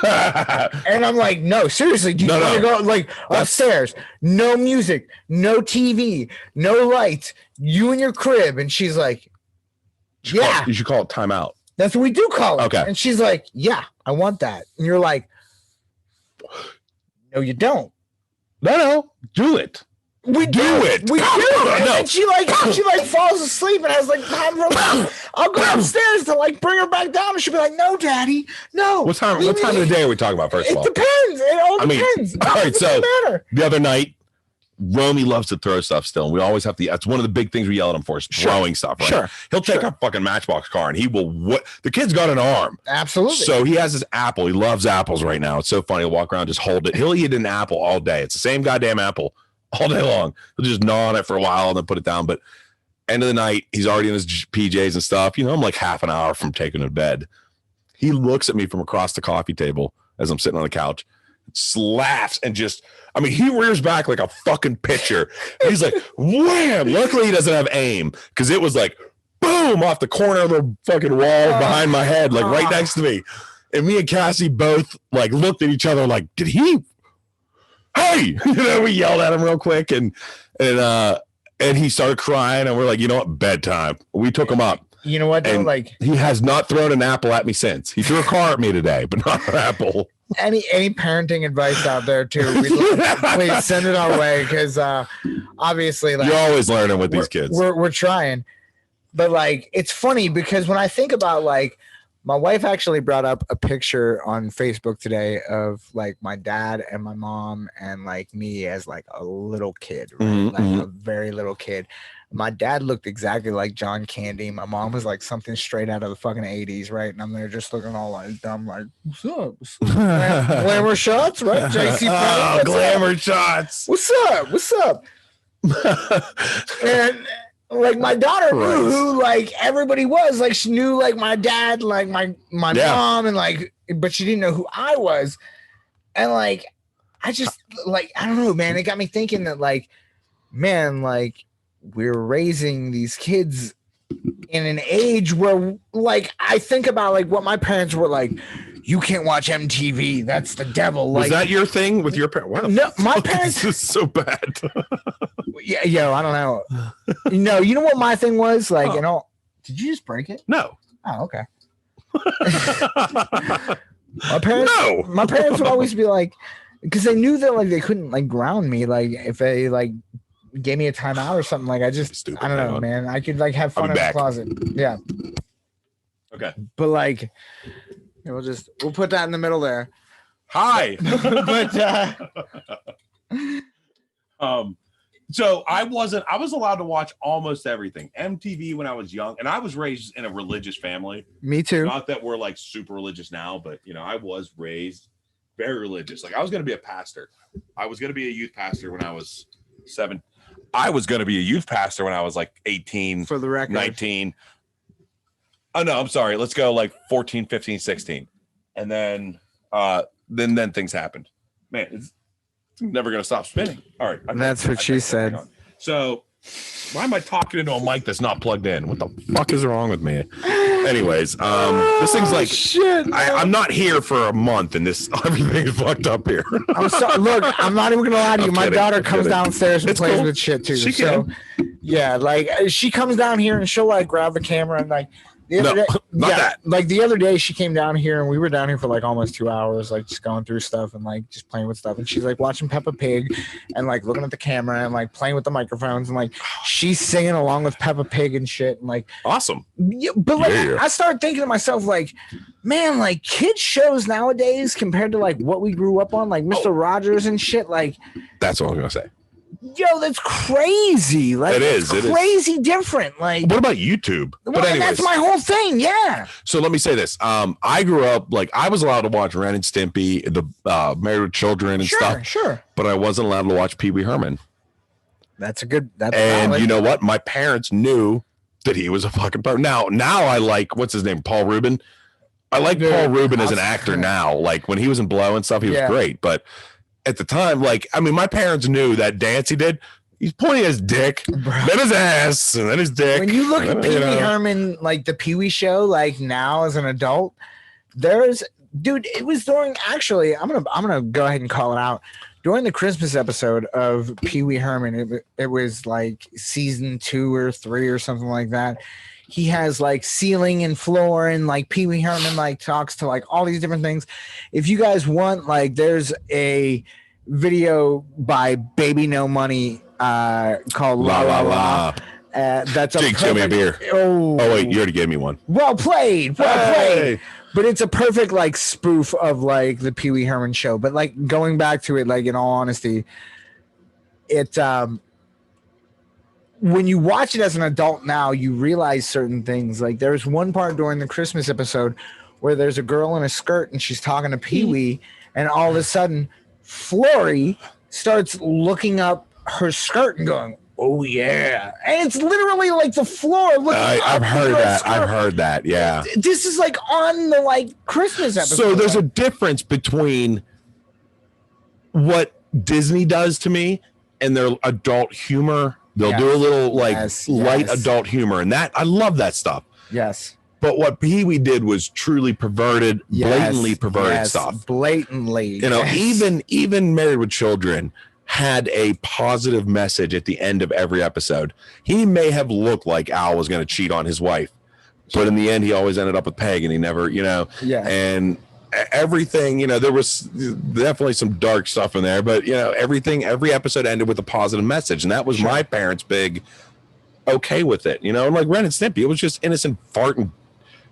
And I'm like, no, seriously, do you want to go like upstairs? No music, no TV, no lights. You in your crib, and she's like, you should call it timeout. That's what we do call it. Okay. And she's like, yeah, I want that. And you're like, no, you don't. No, do it. We do it. We do it. And she falls asleep and has like time for I'll go upstairs to like bring her back down, and she'll be like, no, Daddy, no. What time of the day are we talking about, first of all? It depends. It all depends. All right, so the other night, Romy loves to throw stuff still. And we always have to, that's one of the big things we yell at him for is throwing stuff, right? Sure. He'll take our fucking Matchbox car and he will, the kid's got an arm. Absolutely. So he has his apple. He loves apples right now. It's so funny. He'll walk around, just hold it. He'll eat an apple all day. It's the same goddamn apple all day long. He'll just gnaw on it for a while and then put it down. But end of the night, he's already in his PJs and stuff. I'm like half an hour from taking him to bed. He looks at me from across the coffee table as I'm sitting on the couch, laughs, and he rears back like a fucking pitcher. He's like, wham! Luckily, he doesn't have aim because it was like, boom, off the corner of the fucking wall behind my head, like right next to me. And me and Cassie both like looked at each other like, did he? Hey! We yelled at him real quick and he started crying and we're like, you know what? Bedtime. We took him up. You know what? Though, like he has not thrown an apple at me since. He threw a car at me today, but not an apple. Any parenting advice out there too? Please send it our way because obviously, like, you're always learning with these kids. We're trying, but like it's funny because when I think about like my wife actually brought up a picture on Facebook today of like my dad and my mom and like me as like a little kid, right? Mm-hmm. Like a very little kid. My dad looked exactly like John Candy. My mom was like something straight out of the fucking 80s, right? And I'm there just looking all like dumb, like, what's up? Glamour shots, right? JC glamour shots. What's up? What's up? And like my daughter knew who like everybody was. Like she knew like my dad, like my mom, and like, but she didn't know who I was. And like, I just like, I don't know, man. It got me thinking that like, man, like, we're raising these kids in an age where like I think about like what my parents were like, you can't watch MTV, that's the devil. Like, was that your thing with your parents? No, my parents is so bad. Yeah, I don't know. No, you know what my thing was? Like, did you just break it? No. Oh, okay. My parents would always be like, because they knew that like they couldn't like ground me, like if they like gave me a timeout or something. Like I don't know, man. I could like have fun in the closet. Yeah. Okay. But like, we'll put that in the middle there. Hi. But so I was allowed to watch almost everything. MTV when I was young, and I was raised in a religious family. Me too. Not that we're like super religious now, but I was raised very religious. Like I was going to be a pastor. I was going to be a youth pastor when I was 7. I was going to be a youth pastor when I was like 18, for the record, 19. Oh no, I'm sorry. Let's go like 14, 15, 16. And then things happened. Man, it's never going to stop spinning. All right. That's what she said. So why am I talking into a mic that's not plugged in? What the fuck is wrong with me? Anyways, this thing's like shit. I'm not here for a month and everything's fucked up here. I'm sorry. Look, I'm not even gonna lie to you. My daughter comes downstairs and plays with shit too. Yeah, like she comes down here and she'll like grab the camera and like the other day, like the other day she came down here and we were down here for like almost 2 hours, like just going through stuff and like just playing with stuff. And she's like watching Peppa Pig and like looking at the camera and like playing with the microphones and like she's singing along with Peppa Pig and shit. And like awesome. Yeah, but like I started thinking to myself, like, man, like kids shows nowadays compared to like what we grew up on, like Mr. Rogers and shit, like that's what I'm gonna say. Yo, that's crazy. Like it's crazy different. Like what about YouTube? Well, but anyways, that's my whole thing. Yeah. So let me say this. I grew up like I was allowed to watch Ren and Stimpy, the Married with Children and stuff. Sure. But I wasn't allowed to watch Pee Wee Herman. That's and valid. You know what? My parents knew that he was a fucking part. Now I like what's his name? Paul Rubin. I like Paul Rubin as an actor now. Like when he was in Blow and stuff, he was great. But at the time, like, I mean, my parents knew that dance he did. He's pointing his dick, then his ass, and then his dick. When you look at Pee Wee Herman, like the Pee Wee show, like now as an adult, it was during, actually, I'm gonna go ahead and call it out. During the Christmas episode of Pee Wee Herman, it was like season 2 or 3 or something like that. He has like ceiling and floor, and like Pee Wee Herman like talks to like all these different things. If you guys want, like, there's a video by Baby No Money called La La La. That's Jake, give me a beer. Oh wait, you already gave me one. Well played. But it's a perfect like spoof of like the Pee Wee Herman show. But like going back to it, like in all honesty, it when you watch it as an adult now, you realize certain things. Like there's one part during the Christmas episode where there's a girl in a skirt and she's talking to Pee Wee, and all of a sudden Florrie starts looking up her skirt and going, "Oh yeah," and it's literally like the floor. I've heard that. I've heard that. Yeah. This is like on the like Christmas episode. So there's a difference between what Disney does to me and their adult humor. They'll do a little like light adult humor, and that I love that stuff. Yes. But what Pee-wee did was truly perverted, blatantly perverted stuff. Blatantly. You know, even Married with Children had a positive message at the end of every episode. He may have looked like Al was going to cheat on his wife, but in the end, he always ended up with Peg, and he never, and everything, there was definitely some dark stuff in there, but every episode ended with a positive message, and that was my parents' big okay with it, and like Ren and Stimpy, it was just innocent farting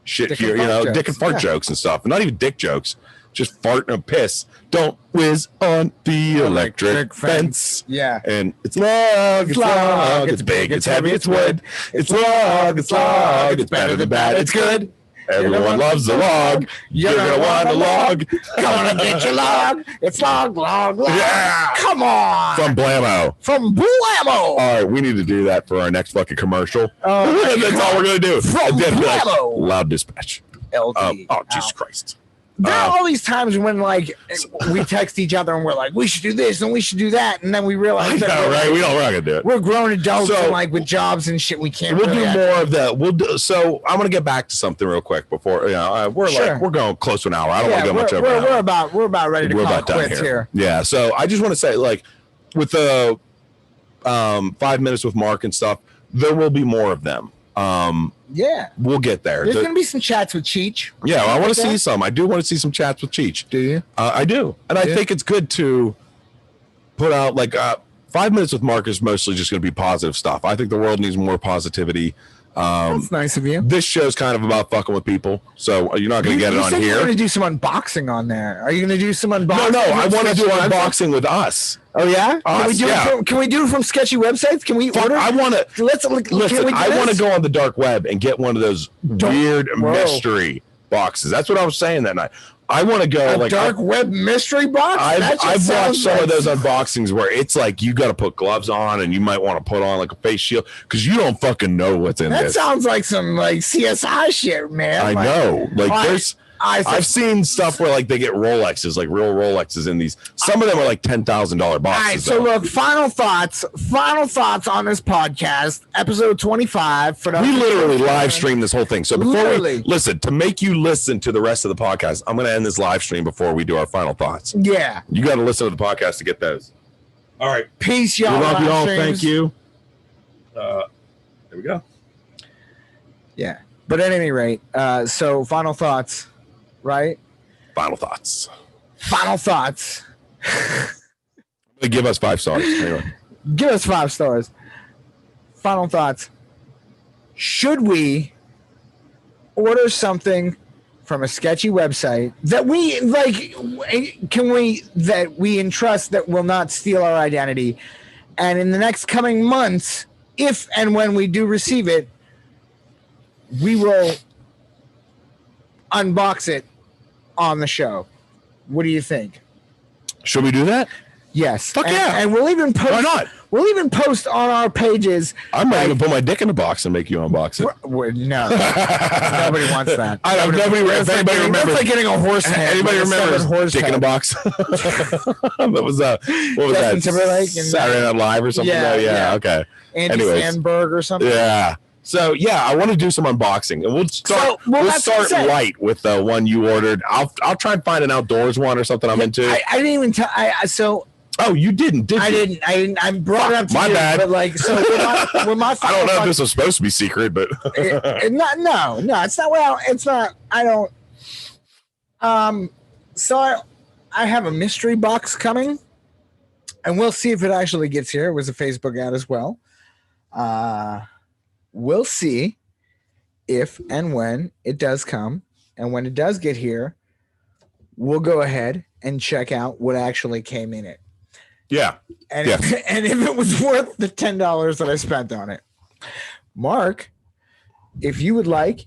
shit here, dick and fart jokes and stuff, and not even dick jokes, just fart and piss. Don't whiz on the electric fence. Yeah. And it's long, it's long, it's big, it's heavy, it's wood. It's long, it's long, it's better than bad, it's good. Everyone loves the log. You're gonna want a log. Come on, get your log. It's long, long, long. Yeah. Come on. From Blammo. All right, we need to do that for our next fucking commercial. That's all we're gonna do. From Blammo. Loud dispatch. LD. Jesus Christ. There are all these times when like we text each other and we're like, we should do this and we should do that, and then we realize we're not gonna do it. We're grown adults and like with jobs and shit, we can't. We'll do more of that. So I'm gonna get back to something real quick before we're going close to an hour. I don't want to go much over. We're about ready to call it quits here. Yeah. So I just want to say, like, with the 5 minutes with Mark and stuff, there will be more of them. We'll get there. There's gonna be some chats with Cheech. Yeah, I want to see some. I do want to see some chats with Cheech. Do you? I do, and I think it's good to put out like 5 minutes with Mark is mostly just going to be positive stuff. I think the world needs more positivity. That's nice of you. This show's kind of about fucking with people, so you're not going to get it on here. You're going to do some unboxing on there. Are you going to do some unboxing? No, I want to do unboxing with us. Oh yeah? Can we do it from sketchy websites? Can we order? I want to. Listen, I want to go on the dark web and get one of those weird mystery boxes. That's what I was saying that night. I want to go dark web mystery box. I've watched some of those unboxings where it's like you got to put gloves on and you might want to put on like a face shield because you don't fucking know what's in this. That sounds like some like CSI shit, man. I know. I've seen stuff where like they get Rolexes, like real Rolexes in these. Some of them are like $10,000 boxes. All right, so look, final thoughts on this podcast, episode 25. We literally live stream this whole thing. So before to make you listen to the rest of the podcast, I'm going to end this live stream before we do our final thoughts. Yeah, you got to listen to the podcast to get those. All right, peace, y'all. We love you all. Thank you. There we go. Yeah, but at any rate, so final thoughts. Right? Final thoughts. Give us 5 stars. Anyway. Give us 5 stars. Final thoughts. Should we order something from a sketchy website that we like? That we entrust that will not steal our identity? And in the next coming months, if and when we do receive it, we will unbox it on the show. What do you think? Should we do that? Yes. Fuck yeah. And we'll even post. Why not? We'll even post on our pages. I might even put my dick in a box and make you unbox it. No, nobody wants that. If anybody remembers, it's like getting a horse head. Anybody remembers dick in a box? What was that? Justin Timberlake and Saturday Night Live or something? Yeah. Okay. Andy Sandberg or something. Yeah. So yeah, I want to do some unboxing, and we'll start light with the one you ordered. I'll try and find an outdoors one or something I'm into. I didn't even tell. Oh, you didn't? Did you? I didn't. I brought it up to my you, bad. But like, so with my I don't know if this was supposed to be secret, but no, it's not. Well, it's not. I don't. So I have a mystery box coming, and we'll see if it actually gets here. It was a Facebook ad as well. We'll see if and when it does come, and when it does get here, we'll go ahead and check out what actually came in it. Yeah. And if it was worth the $10 that I spent on it. Mark, if you would like,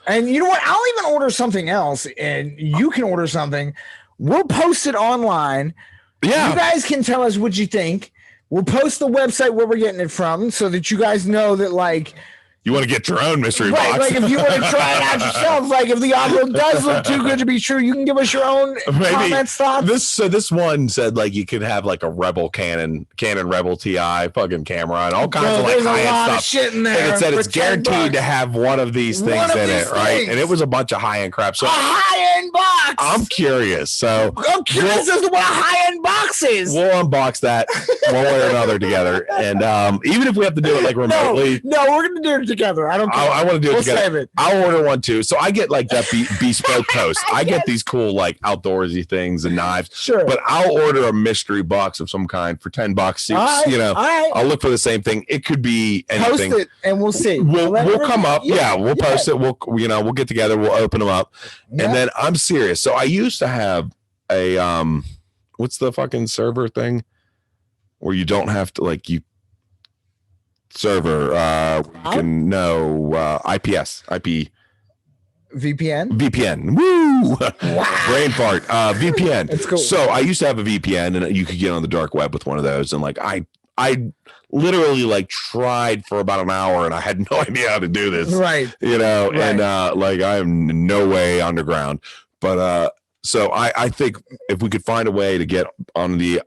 and you know what? I'll even order something else, and you can order something. We'll post it online. Yeah. You guys can tell us what you think. We'll post the website where we're getting it from so that you guys know that, like, you want to get your own mystery box. Like if you want to try it out yourself, like if the envelope does look too good to be true, you can give us your own comments, thoughts. This one said like you could have like a Rebel Canon Rebel TI fucking camera and all kinds of like high-end stuff. Shit in there. And it said it's guaranteed to have one of these things in it, right? And it was a bunch of high-end crap. So a high-end box. I'm curious. So I'm curious as to what a high-end box is. We'll unbox that one way or another together. And even if we have to do it like remotely. No, we're gonna do it together. I don't care. I want to do it together. Save it. I'll order one too. So I get like that bespoke post. I get these cool like outdoorsy things and knives. Sure. But I'll order a mystery box of some kind for $10. I'll look for the same thing. It could be anything. Post it and we'll see. We'll come up. We'll post it. We'll get together. We'll open them up. Yep. And then I'm serious. So I used to have a what's the fucking server thing where you don't have to like you server you can know IP VPN. Woo! Wow. Brain fart. VPN. That's cool. So I used to have a VPN and you could get on the dark web with one of those. And like I literally like tried for about an hour and I had no idea how to do this. Right. And like I am no way underground. But so I think if we could find a way to get on the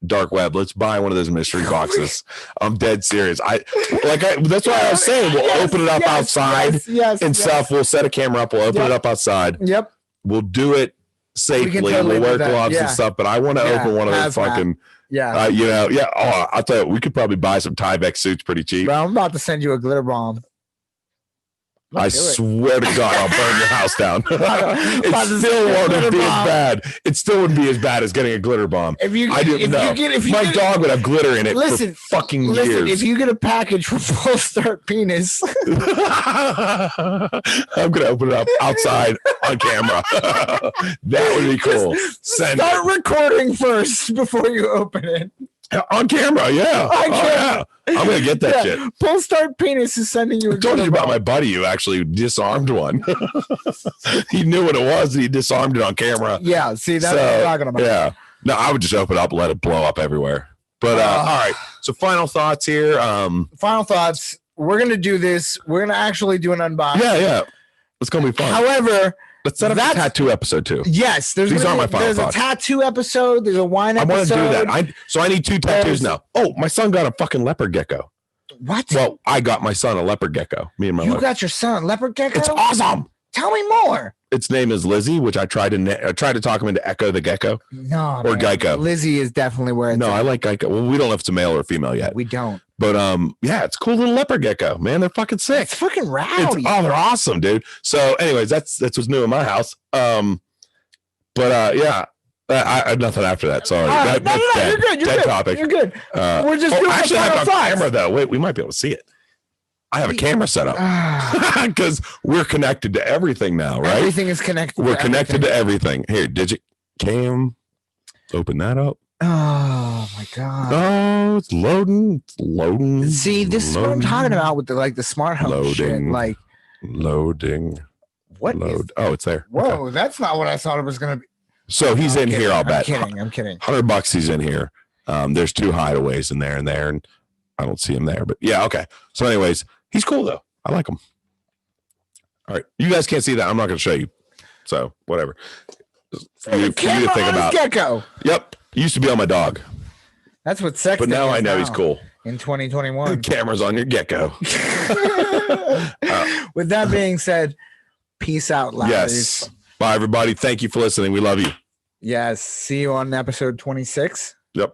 dark web, let's buy one of those mystery boxes. I'm dead serious. That's why I was saying we'll open it up outside and stuff. We'll set a camera up. We'll open it up outside. Yep. We'll do it safely. We'll wear gloves and stuff. But I want to open one of those fucking. Oh, I'll tell you, we could probably buy some Tyvek suits pretty cheap. Bro, I'm about to send you a glitter bomb. I swear to God, I'll burn your house down. It still wouldn't be as bad. It still wouldn't be as bad as getting a glitter bomb. My dog would have glitter in it for fucking years. If you get a package for Full Start Penis, I'm gonna open it up outside on camera. That would be cool. Start recording first before you open it. On camera, yeah. I'm gonna get that shit. Full Start Penis is sending you. I told you about my buddy who actually disarmed one. He knew what it was and he disarmed it on camera. Yeah, see, that's what I'm talking about. Yeah. No, I would just open it up and let it blow up everywhere. But all right. So final thoughts here. Final thoughts. We're gonna do this. We're gonna actually do an unboxing. Yeah. It's gonna be fun. However, let's set up a tattoo episode too. Yes, these aren't my final thoughts. There's a tattoo episode. There's a wine episode. I want to do that. So I need 2 tattoos now. Oh, my son got a fucking leopard gecko. What? Well, I got my son a leopard gecko. Me and my wife. You got your son a leopard gecko? It's awesome. Tell me more. Its name is Lizzie, which I tried to talk him into Echo the Gecko. No, or Geico. Lizzie is definitely where it's at. I like Geico. Well, we don't know if it's a male or a female yet. We don't. But it's a cool little leopard gecko, man. They're fucking sick. It's fucking rowdy. They're awesome, dude. So, anyways, that's what's new in my house. I have nothing after that. Sorry. You're good. You're dead good. Topic. You're good. We're just doing actually, I have a camera though. Wait, we might be able to see it. I have a camera set up because we're connected to everything now, right? Everything is connected. We're connected to everything. Here, digit cam. Open that up. Oh my God. Oh, it's loading. It's loading. See, this is what I'm talking about with the smart home shit. Like loading. What? It's there. Whoa, that's not what I thought it was gonna be. So he's in here, I'll bet. I'm kidding. $100 he's in here. There's 2 hideaways in there, and I don't see him there. But yeah, okay. So anyways, he's cool though. I like him. All right. You guys can't see that. I'm not gonna show you. So whatever. For you to think about. Gecko. Yep. He used to be on my dog. That's what sex. But now I know he's cool. In 2021. Camera's on your gecko. With that being said, peace out, Louders. Yes. Bye, everybody. Thank you for listening. We love you. Yes. See you on episode 26. Yep.